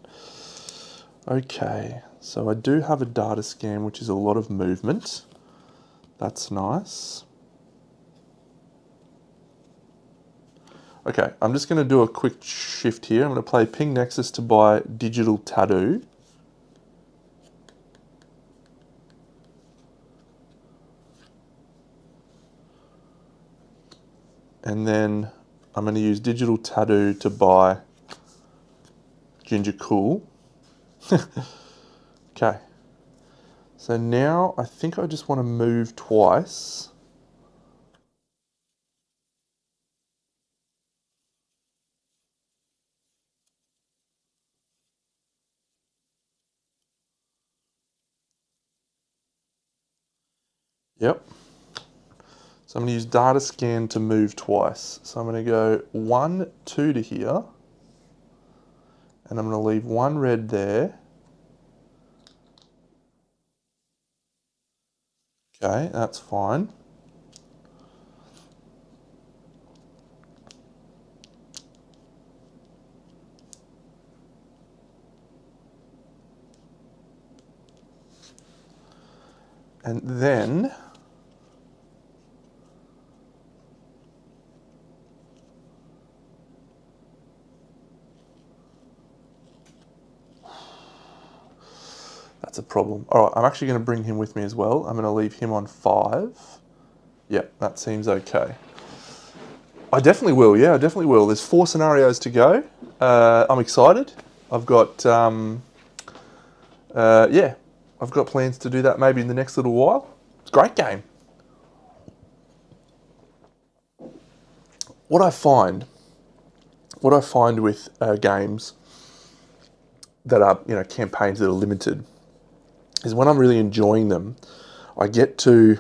Okay, so I do have a data scan, which is a lot of movement. That's nice. Okay, I'm just going to do a quick shift here. I'm going to play Ping Nexus to buy Digital Tattoo. And then I'm going to use Digital Tattoo to buy Ginger Cool. Okay. So now I think I just want to move twice. Yep. So I'm going to use data scan to move twice. So I'm going to go 1, 2 to here. And I'm going to leave 1 red there. Okay, that's fine. And then that's a problem. All right, I'm actually going to bring him with me as well. I'm going to leave him on 5. Yep, that seems okay. I definitely will, yeah, I definitely will. There's 4 scenarios to go. I'm excited. I've got, yeah, I've got plans to do that maybe in the next little while. It's a great game. What I find with games that are, campaigns that are limited is when I'm really enjoying them, I get to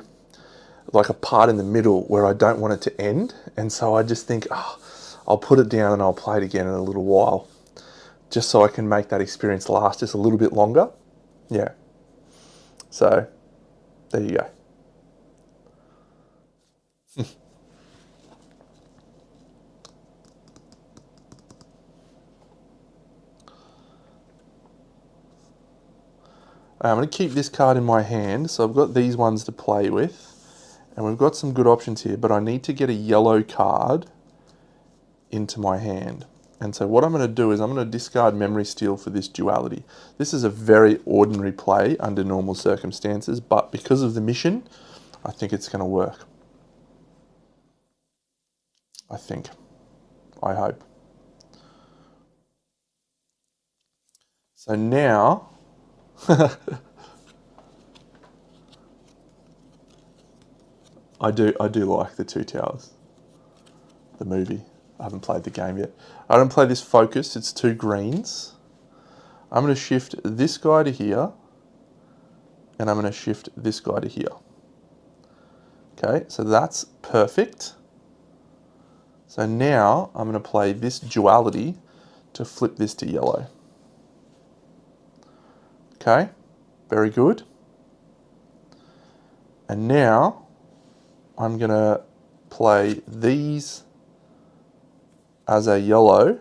like a part in the middle where I don't want it to end. And so I just think, oh, I'll put it down and I'll play it again in a little while, just so I can make that experience last just a little bit longer. Yeah. So there you go. I'm going to keep this card in my hand. So I've got these ones to play with. And we've got some good options here, but I need to get a yellow card into my hand. And so what I'm going to do is I'm going to discard Memory Steal for this duality. This is a very ordinary play under normal circumstances, but because of the mission, I think it's going to work. I think. I hope. So now, I do like the Two Towers, the movie. I haven't played the game yet. I don't play this focus, it's 2 greens. I'm going to shift this guy to here, and I'm going to shift this guy to here. Okay, so that's perfect. So now I'm going to play this duality to flip this to yellow. Okay, very good. And now I'm going to play these as a yellow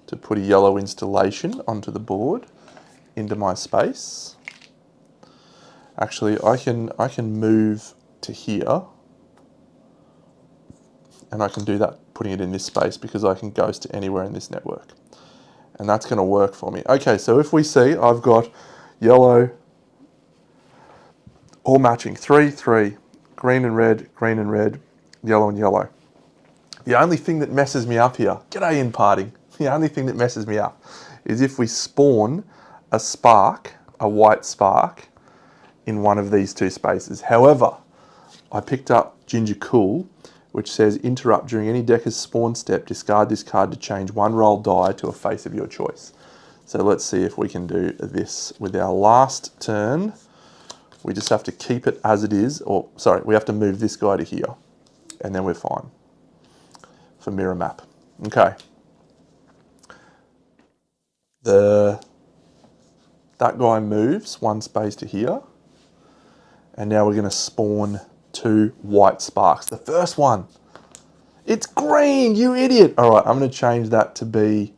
to put a yellow installation onto the board into my space. Actually, I can move to here, and I can do that putting it in this space because I can ghost anywhere in this network. And that's going to work for me. Okay, so if we see, I've got yellow, all matching, 3, 3, green and red, yellow and yellow. The only thing that messes me up here, g'day in parting, the only thing that messes me up is if we spawn a spark, a white spark, in one of these 2 spaces. However, I picked up Ginger Cool, which says interrupt during any Decker's spawn step, discard this card to change 1 roll die to a face of your choice. So let's see if we can do this with our last turn. We just have to keep it as it is, or sorry, we have to move this guy to here, and then we're fine for mirror map. Okay. That guy moves 1 space to here, and now we're going to spawn 2 white sparks. The first one, it's green, you idiot. All right, I'm going to change that to be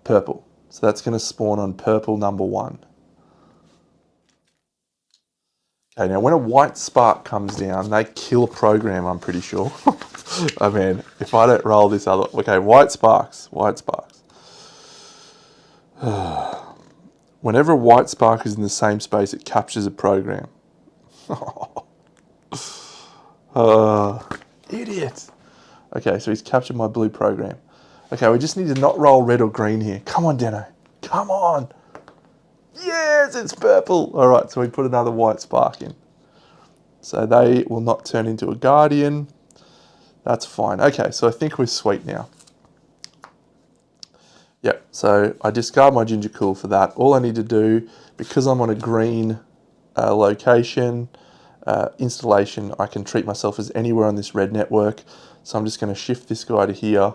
purple. So that's going to spawn on purple number 1. Okay, now when a white spark comes down, they kill a program, I'm pretty sure. I mean, if I don't roll this other... Okay, white sparks. Whenever a white spark is in the same space, it captures a program. Idiot. Okay, so he's captured my blue program. Okay, we just need to not roll red or green here. Come on, Deno. Come on. Yes, it's purple. All right, so we put another white spark in. So they will not turn into a guardian. That's fine. Okay, so I think we're sweet now. Yep, so I discard my Ginger Cool for that. All I need to do, because I'm on a green location, installation, I can treat myself as anywhere on this red network. So I'm just going to shift this guy to here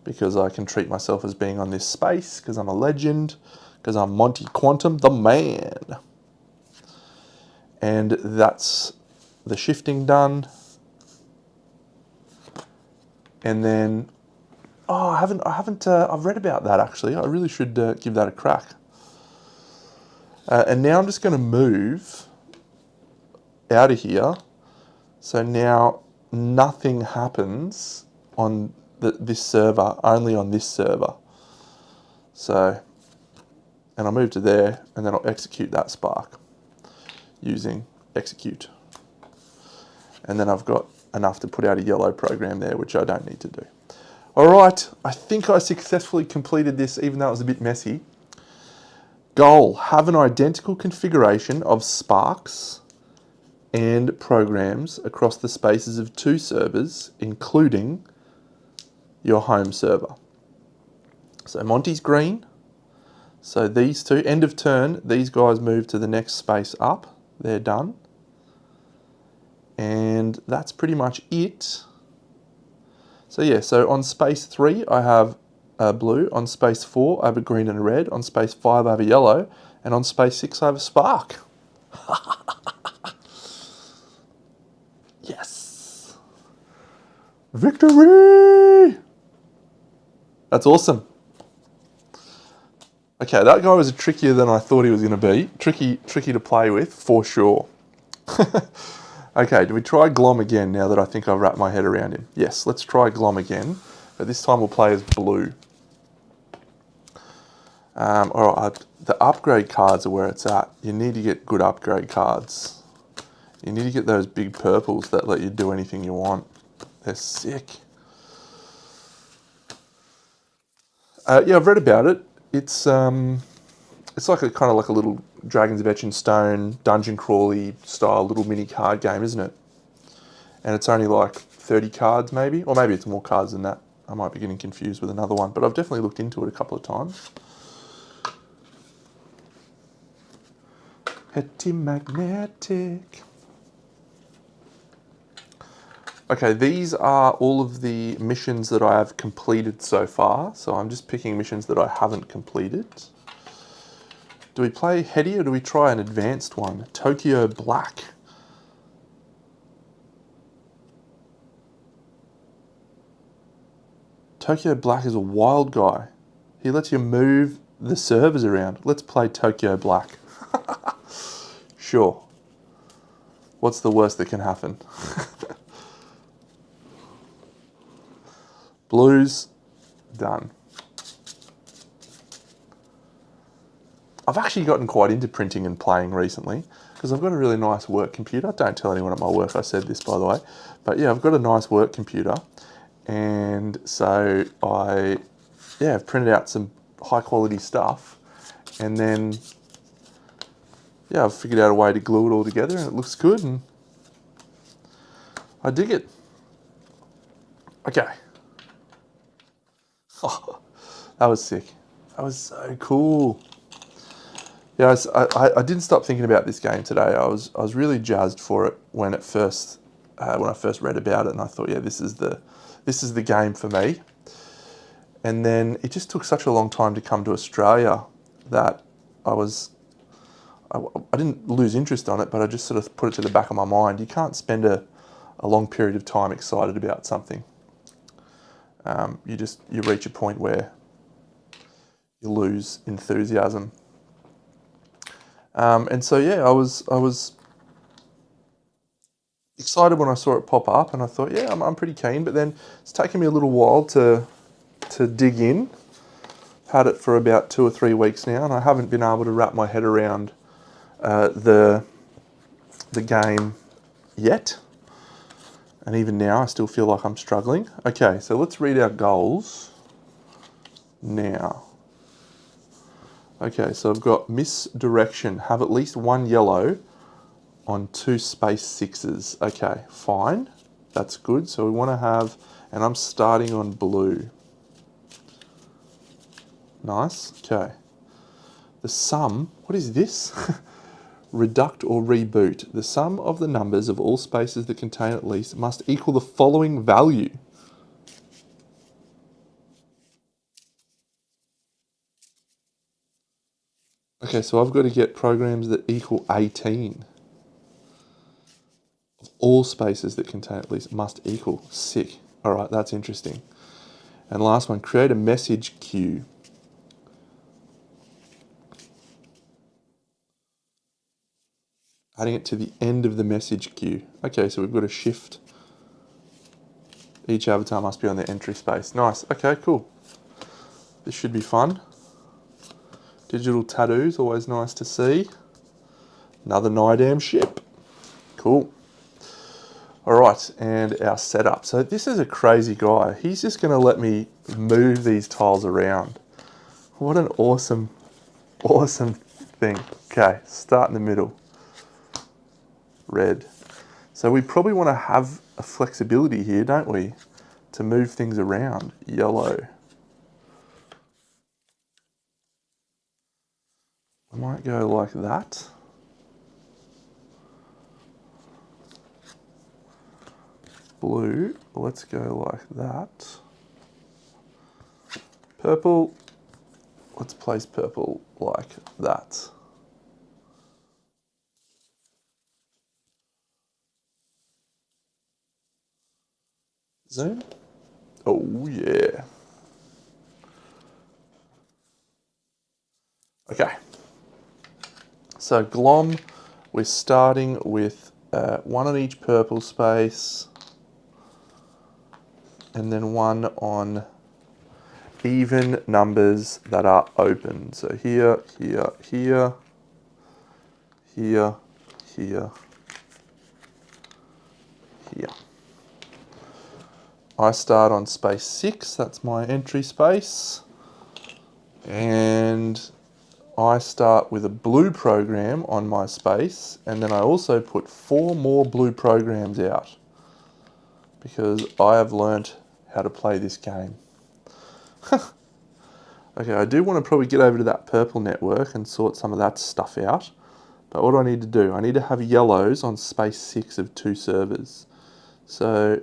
because I can treat myself as being on this space because I'm a legend, because I'm Monty Quantum, the man. And that's the shifting done. And then, oh, I've read about that actually. I really should give that a crack. And now I'm just going to move out of here. So now nothing happens on this server, only on this server. So, and I'll move to there, and then I'll execute that spark using execute. And then I've got enough to put out a yellow program there, which I don't need to do. All right, I think I successfully completed this, even though it was a bit messy. Goal, have an identical configuration of sparks and programs across the spaces of 2 servers, including your home server. So Monty's green. So these 2, end of turn, these guys move to the next space up. They're done. And that's pretty much it. So yeah, so on space 3, I have a blue. On space 4, I have a green and a red. On space 5, I have a yellow. And on space 6, I have a spark. Yes. Victory! That's awesome. Okay, that guy was trickier than I thought he was going to be. Tricky to play with, for sure. Okay, do we try Glom again now that I think I've wrapped my head around him? Yes, let's try Glom again, but this time we'll play as blue. All right, the upgrade cards are where it's at. You need to get good upgrade cards. You need to get those big purples that let you do anything you want. They're sick. Yeah, I've read about it. It's like a kind of like a little Dragons of Etch and Stone dungeon crawly style little mini card game, isn't it? And it's only like 30 cards maybe, or maybe it's more cards than that. I might be getting confused with another one, but I've definitely looked into it a couple of times. Hetemagnetic. Okay, these are all of the missions that I have completed so far. So I'm just picking missions that I haven't completed. Do we play Heady or do we try an advanced one? Tokyo Black. Tokyo Black is a wild guy. He lets you move the servers around. Let's play Tokyo Black. Sure. What's the worst that can happen? Blues, done. I've actually gotten quite into printing and playing recently because I've got a really nice work computer. Don't tell anyone at my work I said this, by the way. But yeah, I've got a nice work computer. And so I've printed out some high quality stuff. And then, yeah, I've figured out a way to glue it all together and it looks good and I dig it. Okay. Oh, that was sick. That was so cool. Yeah, I didn't stop thinking about this game today. I was really jazzed for it when I first read about it, and I thought, yeah, this is the game for me. And then it just took such a long time to come to Australia that I didn't lose interest on it, but I just sort of put it to the back of my mind. You can't spend a long period of time excited about something. You reach a point where you lose enthusiasm. And so yeah, I was excited when I saw it pop up, and I thought, yeah, I'm pretty keen. But then it's taken me a little while to dig in. Had it for about 2 or 3 weeks now, and I haven't been able to wrap my head around the game yet. And even now, I still feel like I'm struggling. Okay, so let's read our goals now. Okay, so I've got misdirection. Have at least 1 yellow on 2 space 6s. Okay, fine. That's good. So we want to have, and I'm starting on blue. Nice. Okay. The sum, what is this? Reduct or reboot. The sum of the numbers of all spaces that contain at least must equal the following value. Okay, so I've got to get programs that equal 18. Of all spaces that contain at least must equal. Sick. All right, that's interesting. And last one, create a message queue. Adding it to the end of the message queue. Okay, so we've got a shift. Each avatar must be on the entry space. Nice. Okay, cool. This should be fun. Digital tattoos, always nice to see. Another NIDAM ship. Cool. All right, and our setup. So this is a crazy guy. He's just going to let me move these tiles around. What an awesome, awesome thing. Okay, start in the middle. Red. So we probably want to have a flexibility here, don't we? To move things around. Yellow. I might go like that. Blue, let's go like that. Purple, let's place purple like that. Zoom. Oh yeah. Okay. So glom, we're starting with 1 on each purple space, and then 1 on even numbers that are open. So here, here, here, here, here, here. I start on space 6, that's my entry space. And I start with a blue program on my space, and then I also put 4 more blue programs out because I have learnt how to play this game. Okay, I do want to probably get over to that purple network and sort some of that stuff out. But what do I need to do? I need to have yellows on space 6 of 2 servers. So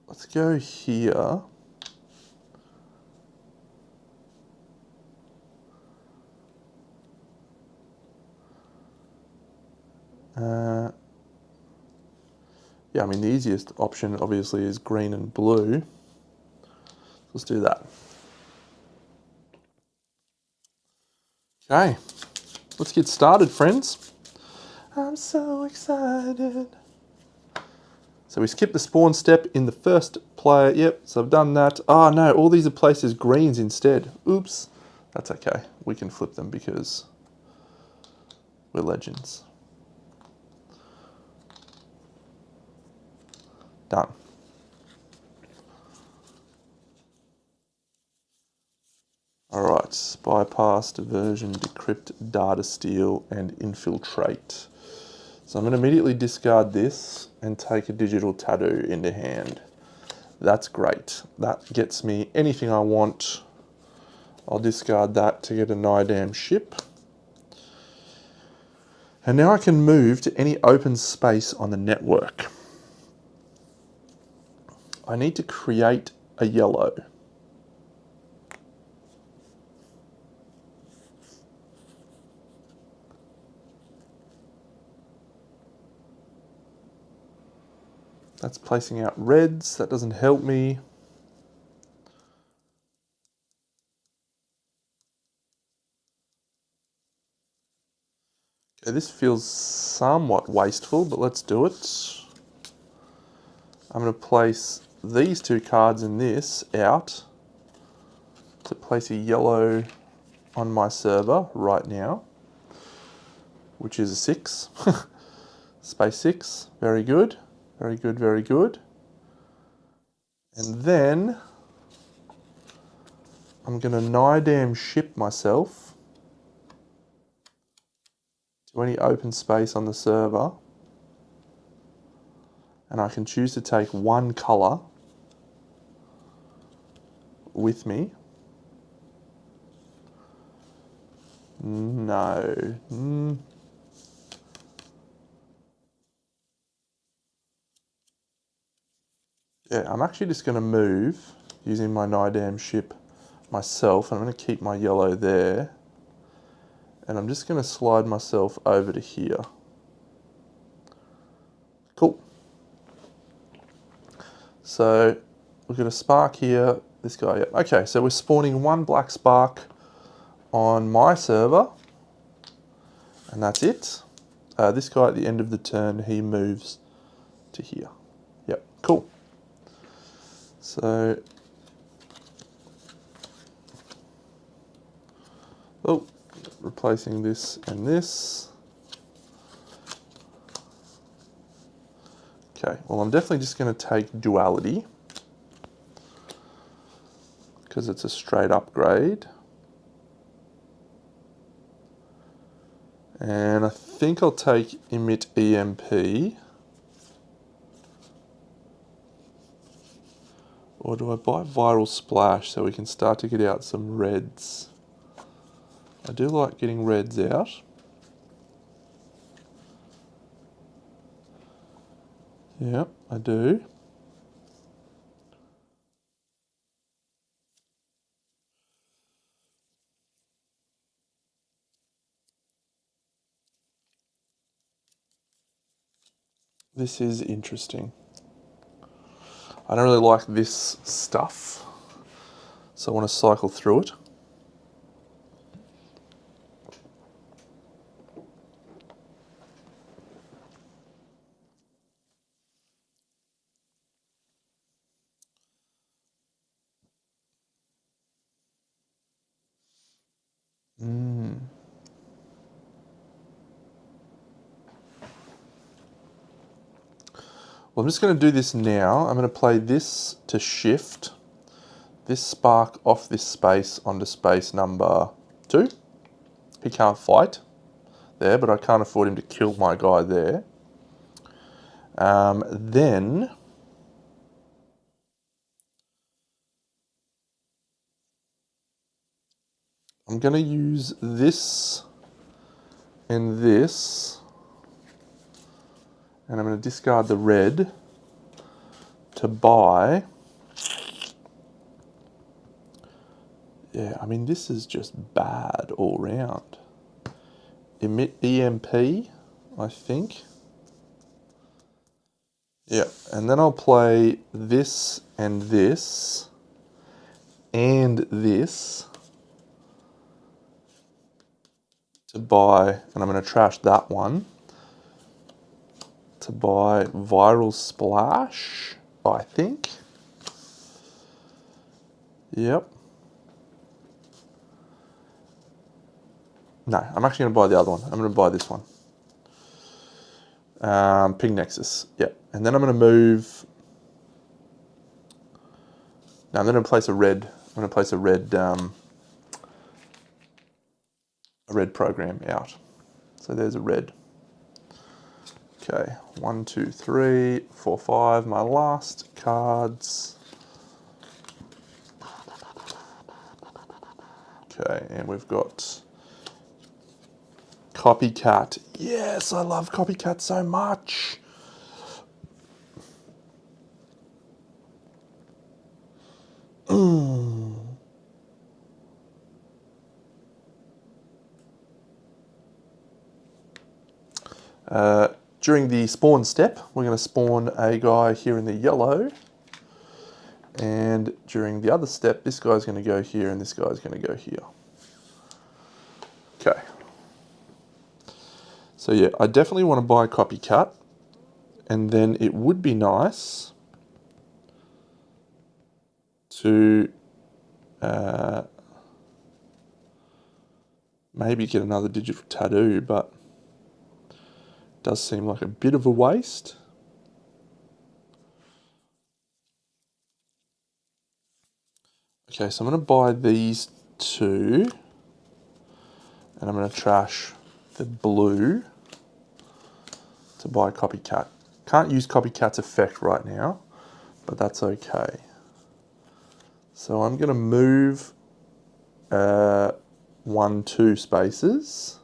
let's go here. Yeah, I mean the easiest option obviously is green and blue. Let's do that. Okay, let's get started, friends. I'm so excited. So we skip the spawn step in the first player. Yep, so I've done that. Oh no, all these are placed as greens instead. Oops. That's okay. We can flip them because we're legends. Done. Alright, bypass, diversion, decrypt, data steal, and infiltrate. So I'm going to immediately discard this and take a digital tattoo into hand. That's great. That gets me anything I want. I'll discard that to get a Nidam ship. And now I can move to any open space on the network. I need to create a yellow. That's placing out reds. That doesn't help me. Okay, this feels somewhat wasteful, but let's do it. I'm going to place these 2 cards in this out to place a yellow on my server right now, which is a 6. Space 6, very good, very good, very good. And then I'm going to Nidam ship myself to any open space on the server, and I can choose to take 1 colour with me. No. Yeah, I'm actually just going to move using my Nidam ship myself, and I'm going to keep my yellow there. And I'm just going to slide myself over to here. Cool. So we've got a spark here. This guy, yeah. Okay, so we're spawning 1 black spark on my server, and that's it. This guy at the end of the turn, he moves to here. Yep, cool. So, oh, replacing this and this. Okay, well I'm definitely just going to take duality because it's a straight upgrade. And I think I'll take emit EMP. Or do I buy viral splash so we can start to get out some reds? I do like getting reds out. Yep, I do. This is interesting. I don't really like this stuff, so I want to cycle through it. Well, I'm just going to do this now. I'm going to play this to shift this spark off this space onto space number 2. He can't fight there, but I can't afford him to kill my guy there. Then I'm going to use this and this, and I'm going to discard the red to buy. Yeah, I mean, this is just bad all round. Emit EMP, I think. Yeah, and then I'll play this and this and this to buy, and I'm going to trash that one to buy Viral Splash, I think. Yep. No, I'm actually going to buy the other one. I'm going to buy this one. Ping Nexus. Yep. And then I'm going to move. Now I'm going to place a red. I'm going to place a red program out. So there's a red. Okay, 1, 2, 3, 4, 5. My last cards. Okay, and we've got Copycat. Yes, I love Copycat so much. During the spawn step, we're going to spawn a guy here in the yellow. And during the other step, this guy's going to go here and this guy's going to go here. Okay. So yeah, I definitely want to buy a Copycat. And then it would be nice to maybe get another digital tattoo, but it does seem like a bit of a waste. Okay, so I'm going to buy these two, and I'm going to trash the blue to buy Copycat. Can't use Copycat's effect right now, but that's okay. So I'm going to move 1, 2 spaces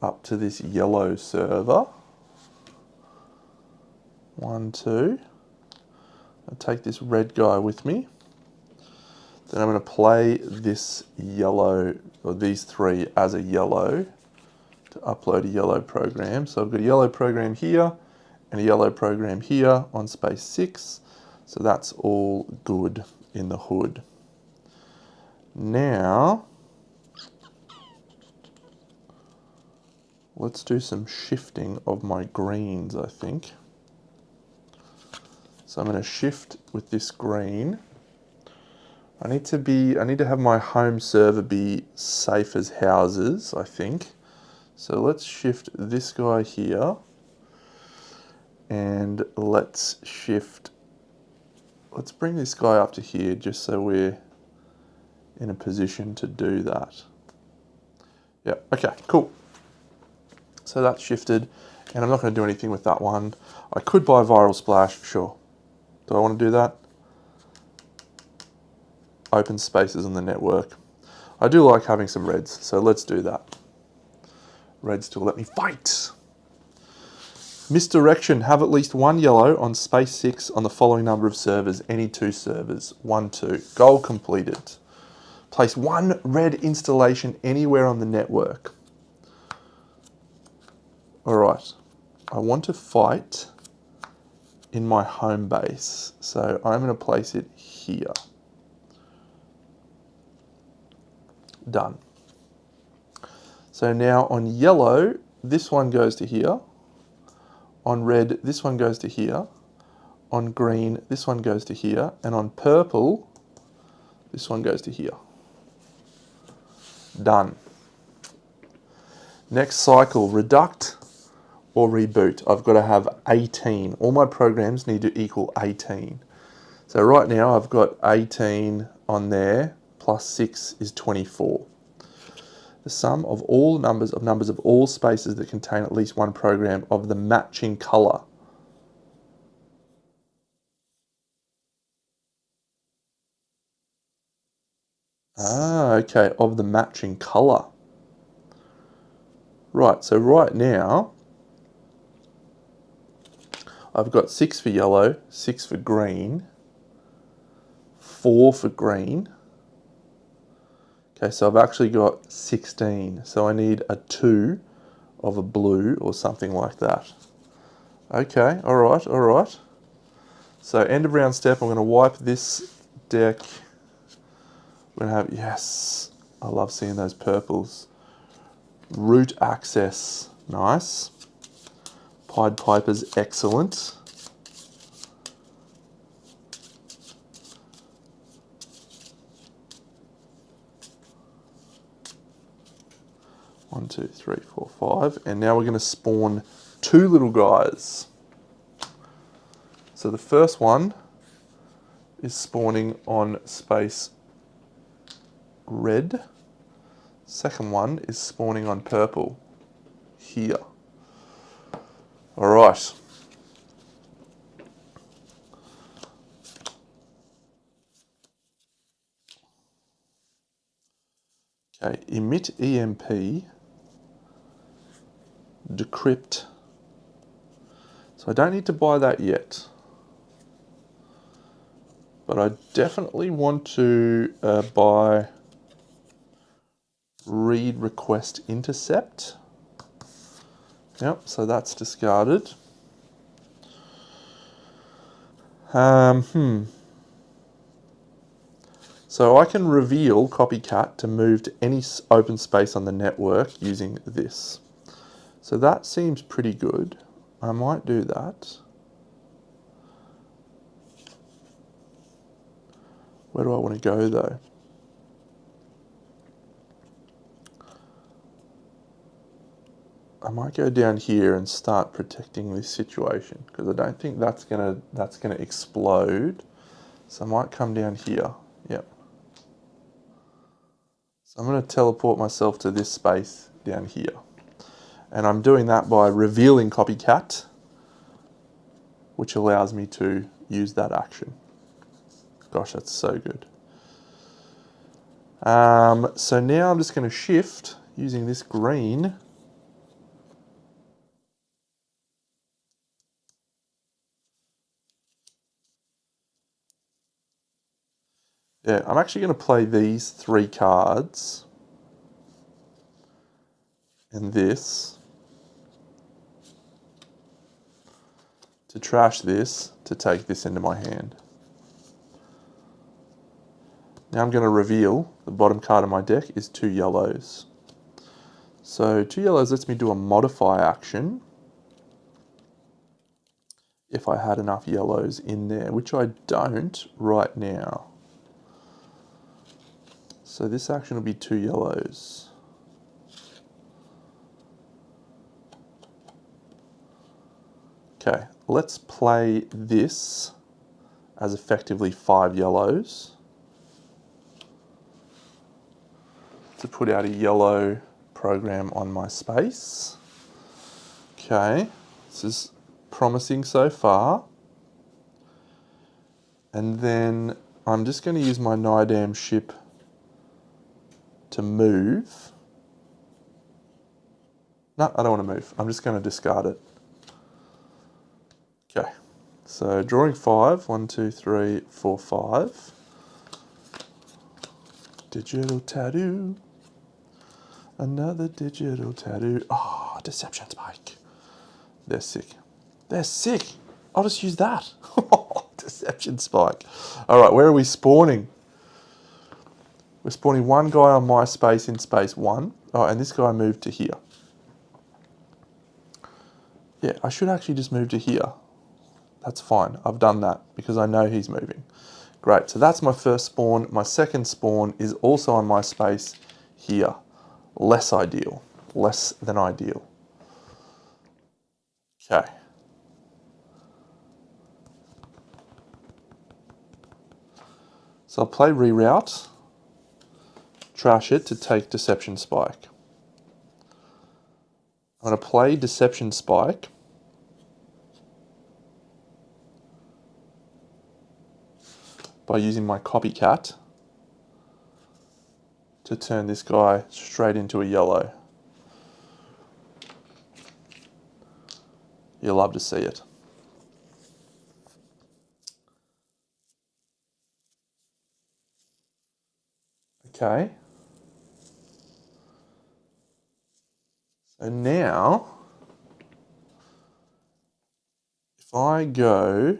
up to this yellow server. 1, 2. I'll take this red guy with me. Then I'm going to play this yellow, or these 3 as a yellow to upload a yellow program. So I've got a yellow program here and a yellow program here on space 6. So that's all good in the hood. Now, let's do some shifting of my greens, I think. So I'm going to shift with this green. I need to have my home server be safe as houses, I think. So let's shift this guy here. And let's bring this guy up to here just so we're in a position to do that. Yeah, okay, cool. So that's shifted, and I'm not going to do anything with that one. I could buy Viral Splash, sure. Do I want to do that? Open spaces on the network. I do like having some reds, so let's do that. Reds to let me fight. Misdirection, have at least 1 yellow on space 6 on the following number of servers, any 2 servers. 1, 2. Goal completed. Place 1 red installation anywhere on the network. Alright, I want to fight in my home base, so I'm going to place it here. Done. So now on yellow, this one goes to here. On red, this one goes to here. On green, this one goes to here. And on purple, this one goes to here. Done. Next cycle, reduct or reboot. I've got to have 18. All my programs need to equal 18. So right now I've got 18 on there, plus 6 is 24. The sum of all numbers of all spaces that contain at least 1 program of the matching color. Ah, okay, of the matching colour. Right, so right now, I've got 6 for yellow, 6 for green, 4 for green. Okay, so I've actually got 16. So I need a 2 of a blue or something like that. Okay, all right, all right. So end of round step, I'm going to wipe this deck. We're going to have, yes, I love seeing those purples. Root access, nice. Pied Piper's excellent. One, two, three, four, five. And now we're going to spawn 2 little guys. So the first one is spawning on space red. Second one is spawning on purple here. All right. Okay, emit EMP, decrypt. So I don't need to buy that yet. But I definitely want to buy read request intercept. Yep, so that's discarded. So I can reveal copycat to move to any open space on the network using this. So that seems pretty good. I might do that. Where do I want to go though? I might go down here and start protecting this situation because I don't think that's gonna explode. So I might come down here. Yep. So I'm going to teleport myself to this space down here. And I'm doing that by revealing copycat, which allows me to use that action. Gosh, that's so good. So now I'm just going to shift using this green. Yeah, I'm actually going to play these 3 cards and this to trash this to take this into my hand. Now I'm going to reveal the bottom card of my deck is 2 yellows. So 2 yellows lets me do a modify action if I had enough yellows in there, which I don't right now. So this action will be 2 yellows. Okay, let's play this as effectively 5 yellows to put out a yellow program on my space. Okay, this is promising so far. And then I'm just going to use my Nidam ship to move. No, I don't want to move. I'm just going to discard it. Okay, so drawing 5. 1, 2, 3, 4, 5. Digital tattoo. Another digital tattoo. Oh, deception spike. They're sick. They're sick. I'll just use that. Deception spike. All right, where are we spawning? We're spawning 1 guy on my space in space 1. Oh, and this guy moved to here. Yeah, I should actually just move to here. That's fine. I've done that because I know he's moving. Great, so that's my first spawn. My second spawn is also on my space here. Less ideal. Less than ideal. Okay. So I'll play reroute, trash it to take deception spike. I'm going to play deception spike. By using my copycat to turn this guy straight into a yellow. You'll love to see it. Okay. So now, if I go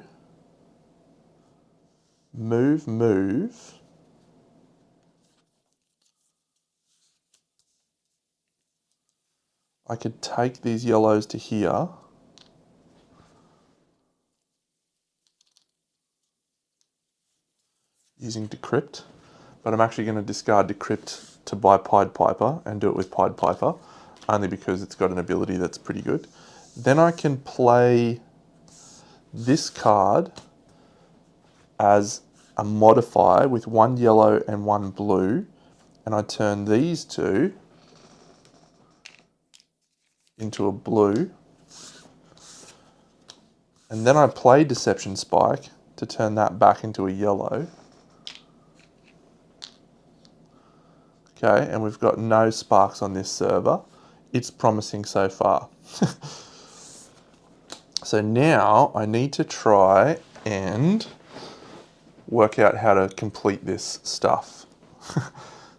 move, move, I could take these yellows to here. Using decrypt, but I'm actually going to discard decrypt to buy Pied Piper and do it with Pied Piper, only because it's got an ability that's pretty good. Then I can play this card as a modifier with one yellow and one blue, and I turn these two into a blue, and then I play Deception Spike to turn that back into a yellow. Okay, and we've got no sparks on this server. It's promising so far. So now I need to try and work out how to complete this stuff.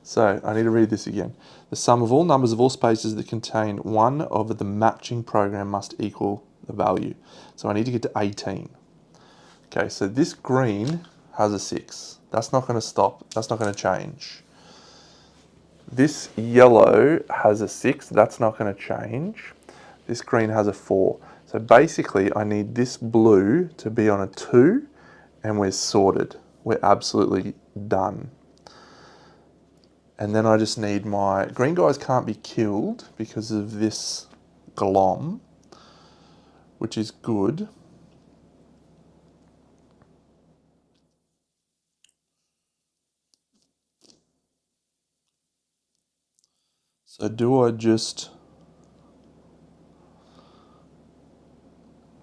So I need to read this again. The sum of all numbers of all spaces that contain one of the matching program must equal the value. So I need to get to 18. Okay, so this green has a 6. That's not going to stop. That's not going to change. This yellow has a 6, that's not going to change. This green has a 4. So basically I need this blue to be on a 2 and we're sorted. We're absolutely done. And then I just need my... Green guys can't be killed because of this glom, which is good. So do I just...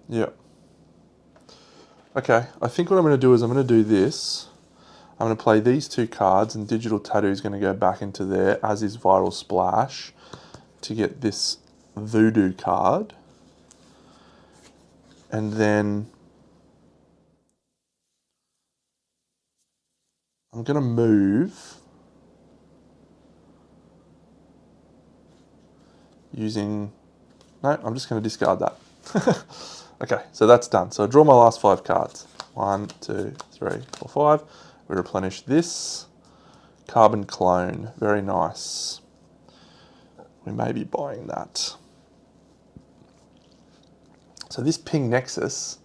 Yeah. Okay, I think what I'm going to do is I'm going to do this. I'm going to play these two cards, and Digital Tattoo is going to go back into there, as is Viral Splash, to get this Voodoo card. And then I'm going to move using... No, I'm just going to discard that. Okay, so that's done. So I draw my last 5 cards. 1, 2, 3, 4, 5. We replenish this. Carbon Clone, very nice. We may be buying that. So this Ping Nexus,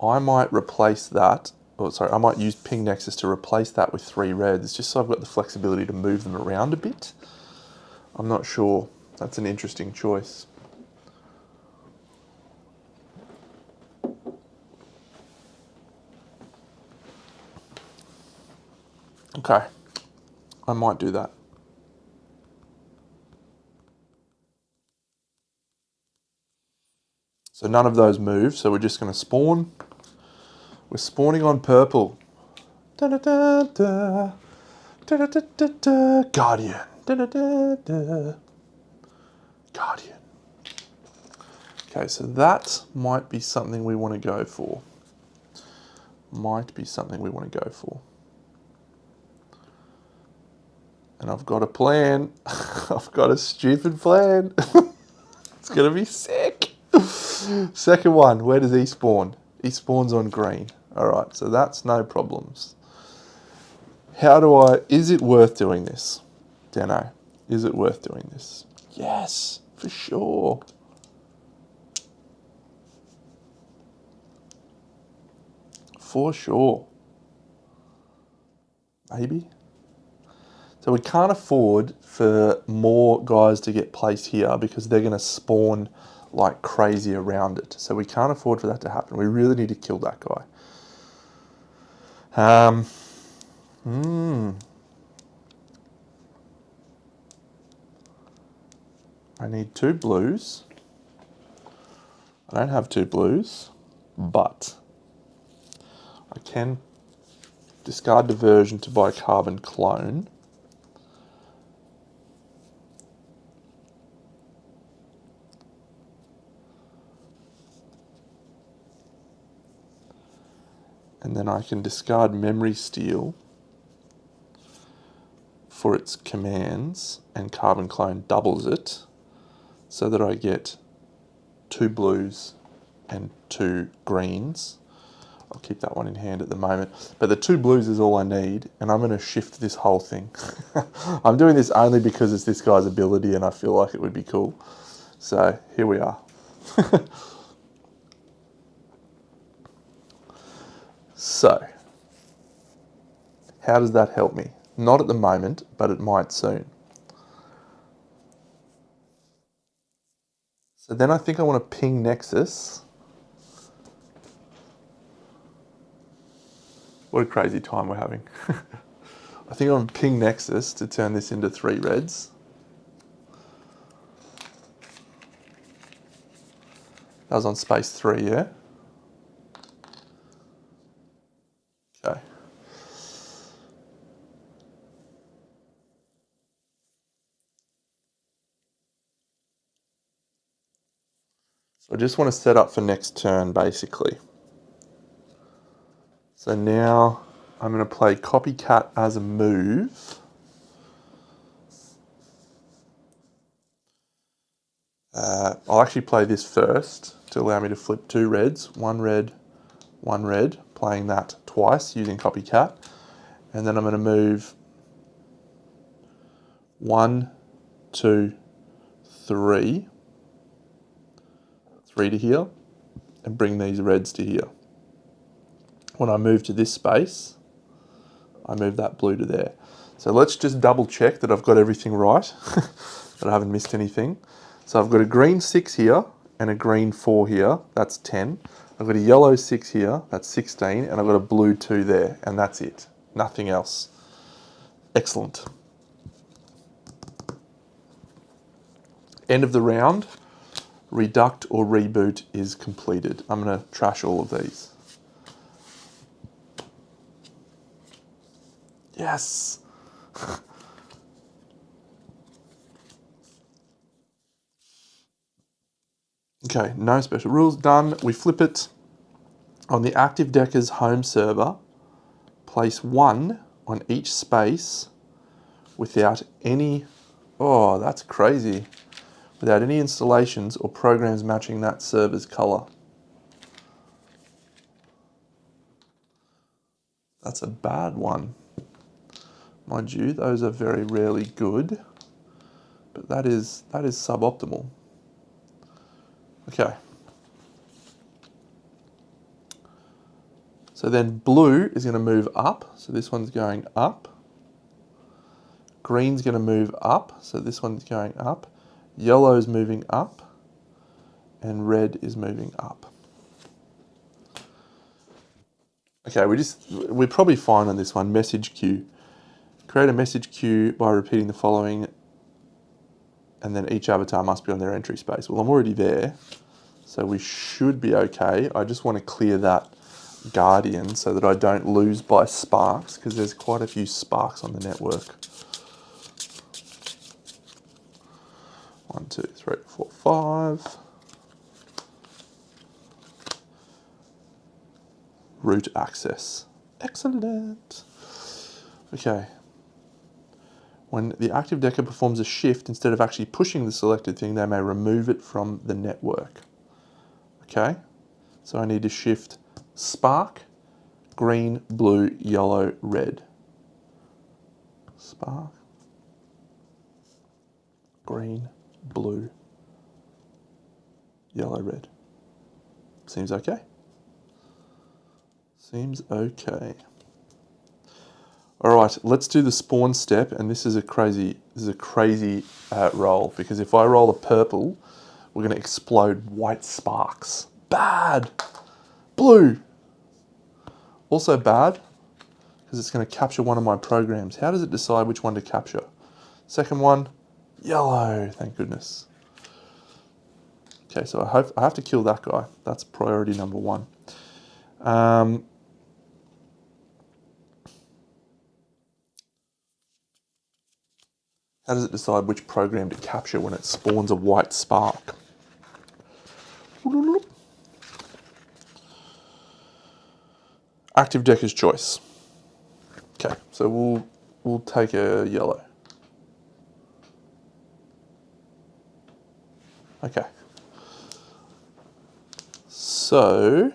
I might replace that. Oh, sorry, I might use Ping Nexus to replace that with 3 reds, just so I've got the flexibility to move them around a bit. I'm not sure. That's an interesting choice. Okay, I might do that. So none of those move, so we're just going to spawn. We're spawning on purple. Da -da -da -da. Da -da -da -da -da. Guardian. Da -da -da -da. Guardian. Okay, so that might be something we want to go for. Might be something we want to go for. And I've got a plan. I've got a stupid plan. It's going to be sick. Second one, where does he spawn? He spawns on green. All right, so that's no problems. How do I... Is it worth doing this? Deno, is it worth doing this? Yes, for sure. For sure. Maybe. So we can't afford for more guys to get placed here because they're going to spawn like crazy around it. So we can't afford for that to happen. We really need to kill that guy. I need 2 blues. I don't have 2 blues, but I can discard Diversion to buy Carbon Clone. and then I can discard memory steal for its commands, and carbon clone doubles it, so that I get 2 blues and 2 greens. I'll keep that one in hand at the moment. But the 2 blues is all I need, and I'm going to shift this whole thing. I'm doing this only because it's this guy's ability and I feel like it would be cool. So here we are. So, how does that help me? Not at the moment, but it might soon. So then I think I want to ping Nexus. What a crazy time we're having. I think I'm going to ping Nexus to turn this into 3 reds. That was on space 3, yeah? Okay. So I just want to set up for next turn, basically. So now I'm going to play Copycat as a move. I'll actually play this first to allow me to flip 2 reds, 1 red, 1 red, playing that twice using Copycat. And then I'm going to move 1, 2, 3, 3 to here, and bring these reds to here. When I move to this space, I move that blue to there. So let's just double check that I've got everything right, that I haven't missed anything. So I've got a green 6 here and a green 4 here, that's 10. I've got a yellow 6 here, that's 16, and I've got a blue 2 there, and that's it. Nothing else. Excellent. End of the round. Reduct or reboot is completed. I'm going to trash all of these. Yes! Okay, no special rules, done. We flip it on the active decker's home server. Place 1 on each space without any... Oh, that's crazy. Without any installations or programs matching that server's color. That's a bad one. Mind you, those are very rarely good, but that is suboptimal. Okay. So then blue is going to move up, so this one's going up. Green's going to move up, so this one's going up. Yellow's moving up, and red is moving up. Okay, we're probably fine on this one. Message queue. Create a message queue by repeating the following, and then each avatar must be on their entry space. Well, I'm already there, so we should be okay. I just want to clear that Guardian so that I don't lose by sparks, because there's quite a few sparks on the network. 1, 2, 3, 4, 5. Root access. Excellent. Okay. When the active decker performs a shift, instead of actually pushing the selected thing, they may remove it from the network. Okay. So I need to shift spark, green, blue, yellow, red. Spark, green, blue, yellow, red. Seems okay. Seems okay. All right, let's do the spawn step, and this is a crazy roll, because if I roll a purple, we're going to explode white sparks. Bad. Blue. Also bad, because it's going to capture one of my programs. How does it decide which one to capture? Second one, yellow. Thank goodness. Okay, so I have to kill that guy. That's priority number 1. How does it decide which program to capture when it spawns a white spark? Active Decker's choice. Okay, so we'll take a yellow. Okay. So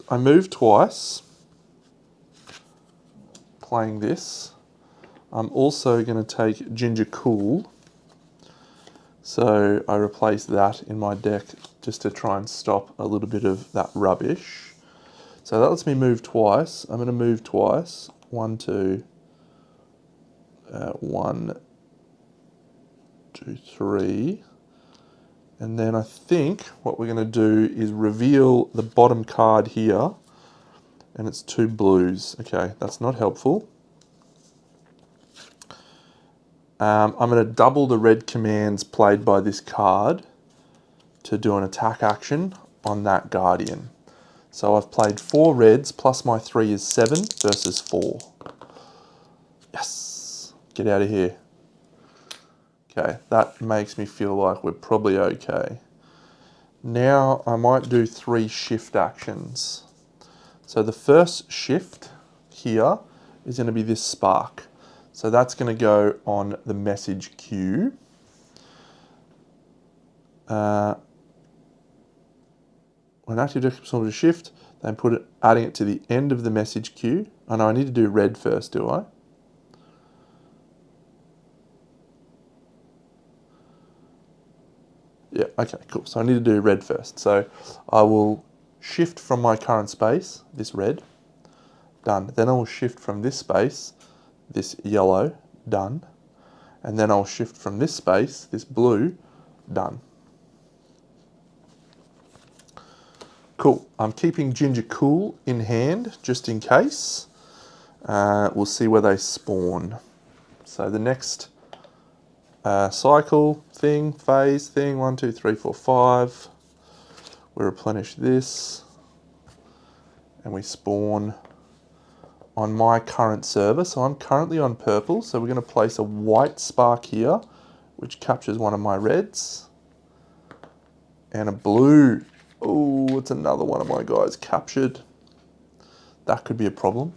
I move twice, playing this. I'm also going to take Ginger Cool. So I replace that in my deck just to try and stop a little bit of that rubbish. So that lets me move twice. I'm going to move twice. 1, 2, 1, 2, 3. And then I think what we're going to do is reveal the bottom card here. And it's 2 blues. Okay, that's not helpful. I'm going to double the red commands played by this card to do an attack action on that Guardian. So I've played 4 reds, plus my 3 is 7 versus 4. Yes! Get out of here. Okay, that makes me feel like we're probably okay. Now I might do 3 shift actions. So the first shift here is going to be this spark. So that's going to go on the message queue. When active deck responds to shift, then adding it to the end of the message queue. Oh no, I need to do red first, do I? Yeah, okay, cool. So I need to do red first. So I will shift from my current space, this red, done. Then I will shift from this space, this yellow, done. And then I'll shift from this space, this blue, done. Cool. I'm keeping Ginger Cool in hand, just in case. We'll see where they spawn. So the next cycle thing, phase thing, 1, 2, 3, 4, 5. We replenish this. And we spawn on my current server. So I'm currently on purple. So we're going to place a white spark here, which captures one of my reds. And a blue. Oh, it's another one of my guys captured. That could be a problem.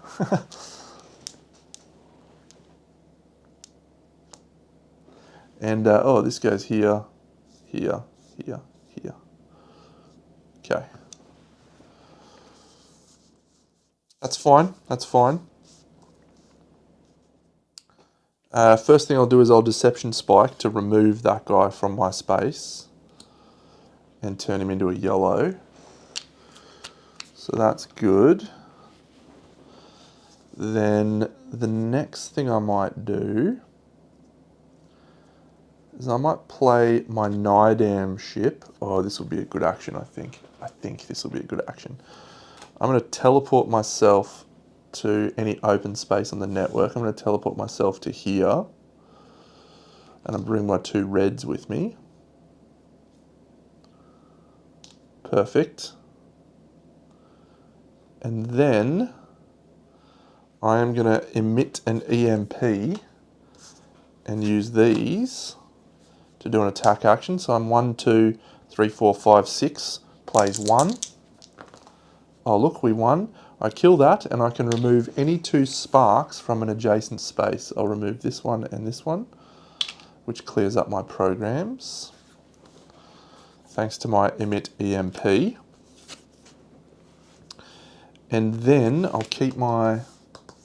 And, oh, this goes here, here, here, here. Okay. That's fine, that's fine. First thing I'll do is I'll Deception Spike to remove that guy from my space and turn him into a yellow. So that's good. Then the next thing I might do is I might play my Nidam ship. Oh, this will be a good action, I think. I think this will be a good action. I'm going to teleport myself to any open space on the network. I'm going to teleport myself to here. And I'm bringing my 2 reds with me. Perfect. And then I am going to emit an EMP and use these to do an attack action. So I'm 1, 2, 3, 4, 5, 6, plays 1. Oh look, we won. I kill that and I can remove any 2 sparks from an adjacent space. I'll remove this one and this one, which clears up my programs. Thanks to my emit EMP. And then I'll keep my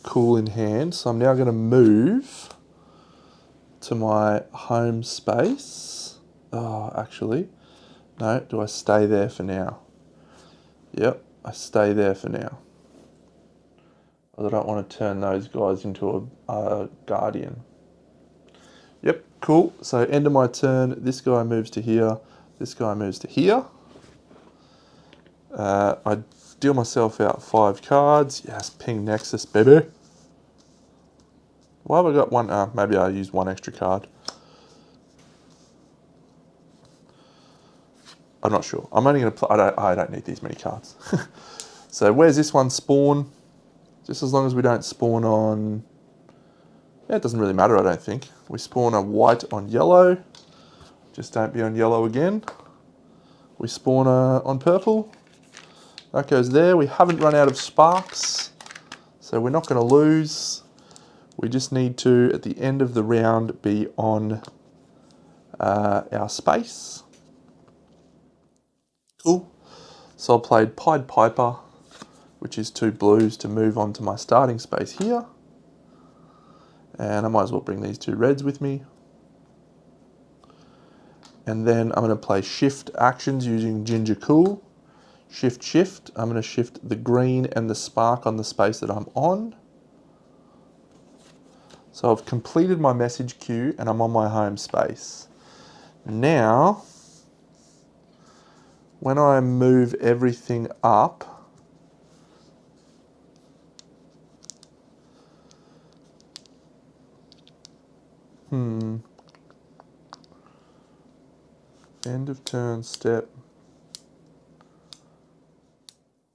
cool in hand. So I'm now going to move to my home space. Oh, actually, no, do I stay there for now? Yep, I stay there for now. I don't want to turn those guys into a Guardian. Yep, cool. So end of my turn, this guy moves to here, this guy moves to here. I deal myself out 5 cards. Yes, ping Nexus, baby. Why have I got one? Maybe I used 1 extra card. I'm not sure. I'm only going to play. I don't need these many cards. So where's this one spawn? Just as long as we don't spawn on... Yeah, it doesn't really matter, I don't think. We spawn a white on yellow. Just don't be on yellow again. We spawn on purple. That goes there. We haven't run out of sparks, so we're not going to lose. We just need to, at the end of the round, be on our space. Cool. So I played Pied Piper, which is 2 blues to move on to my starting space here. And I might as well bring these 2 reds with me. And then I'm going to play shift actions using Ginger Cool. Shift, shift. I'm going to shift the green and the spark on the space that I'm on. So I've completed my message queue and I'm on my home space. Now, when I move everything up, end of turn step,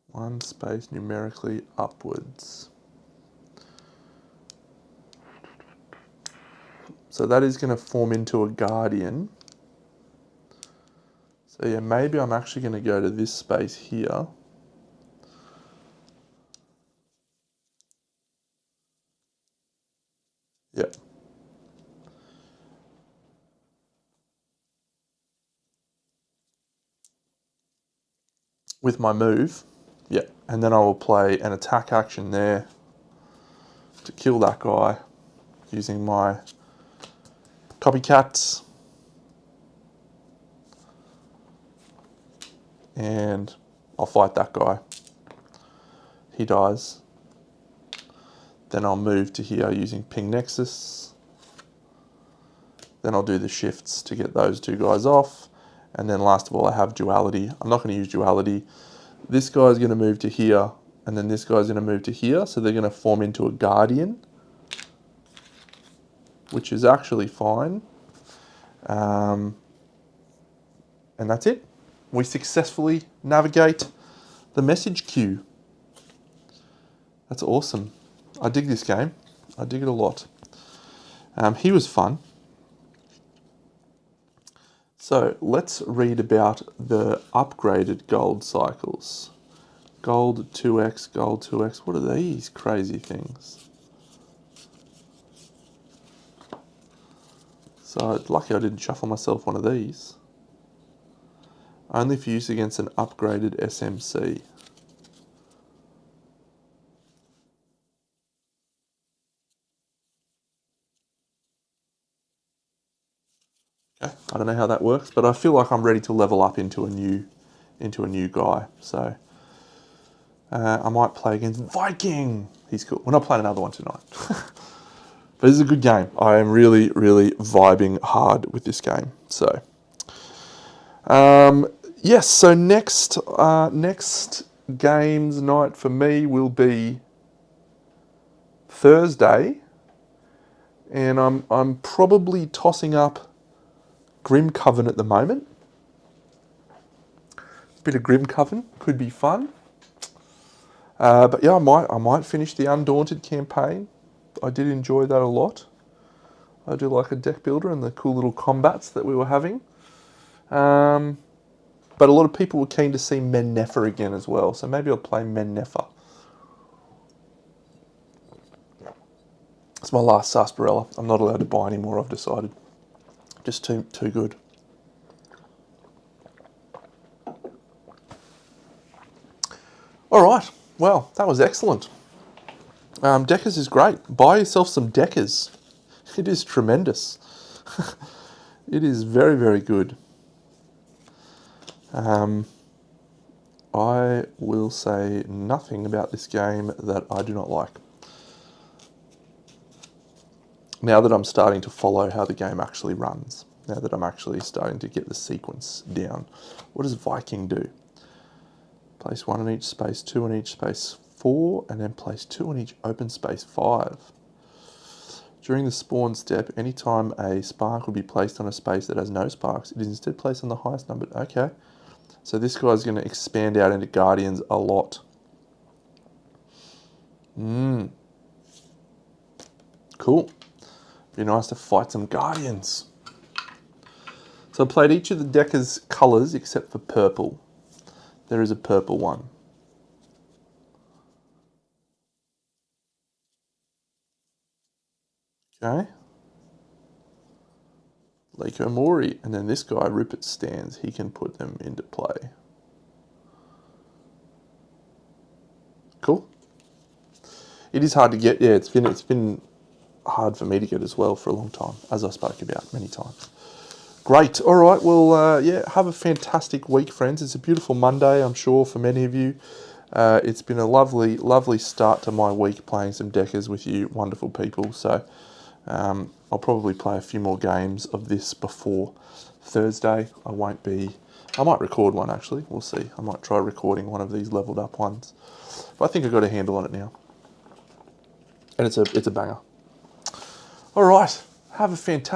1 space numerically upwards. So that is going to form into a guardian. So yeah, maybe I'm actually going to go to this space here. Yeah. With my move. Yeah. And then I will play an attack action there to kill that guy using my copycats. And I'll fight that guy. He dies. Then I'll move to here using Ping Nexus. Then I'll do the shifts to get those 2 guys off. And then last of all, I have duality. I'm not going to use duality. This guy's going to move to here, and then this guy's going to move to here. So they're going to form into a guardian, which is actually fine. And that's it. We successfully navigate the message queue. That's awesome. I dig this game. I dig it a lot. He was fun. So let's read about the upgraded gold cycles. Gold 2x, gold 2x. What are these crazy things? So lucky I didn't shuffle myself one of these. Only for use against an upgraded SMC. Okay, I don't know how that works, but I feel like I'm ready to level up into a new guy. So I might play against Viking. He's cool. We're not playing another one tonight. But this is a good game. I am really, really vibing hard with this game. So, yes. So next games night for me will be Thursday, and I'm probably tossing up Grim Coven at the moment. Bit of Grim Coven could be fun. But yeah, I might finish the Undaunted campaign. I did enjoy that a lot. I do like a deck builder and the cool little combats that we were having. But a lot of people were keen to see Men Nefer again as well, so maybe I'll play Men Nefer. It's my last sarsaparilla. I'm not allowed to buy any more, I've decided. Just too good. All right, well, that was excellent. Deckers is great. Buy yourself some Deckers. It is tremendous. It is very, very good. I will say nothing about this game that I do not like. Now that I'm starting to follow how the game actually runs. Now that I'm actually starting to get the sequence down. What does Viking do? Place 1 in each space, 2 in each space 4, and then place 2 in each open space 5. During the spawn step, anytime a spark would be placed on a space that has no sparks, it is instead placed on the highest number. Okay. So this guy's going to expand out into Guardians a lot. Cool. Be nice to fight some Guardians. So I played each of the Decker's colours except for purple. There is a purple one. Okay. Leiko Mori, and then this guy, Rupert Stands, he can put them into play. Cool. It is hard to get. Yeah, it's been hard for me to get as well for a long time, as I spoke about many times. Great. All right. Well, yeah, have a fantastic week, friends. It's a beautiful Monday, I'm sure, for many of you. It's been a lovely, lovely start to my week playing some Deckers with you wonderful people. So I'll probably play a few more games of this before Thursday. I might record one actually. We'll see. I might try recording one of these leveled up ones. But I think I've got a handle on it now. And it's a banger. All right. Have a fantastic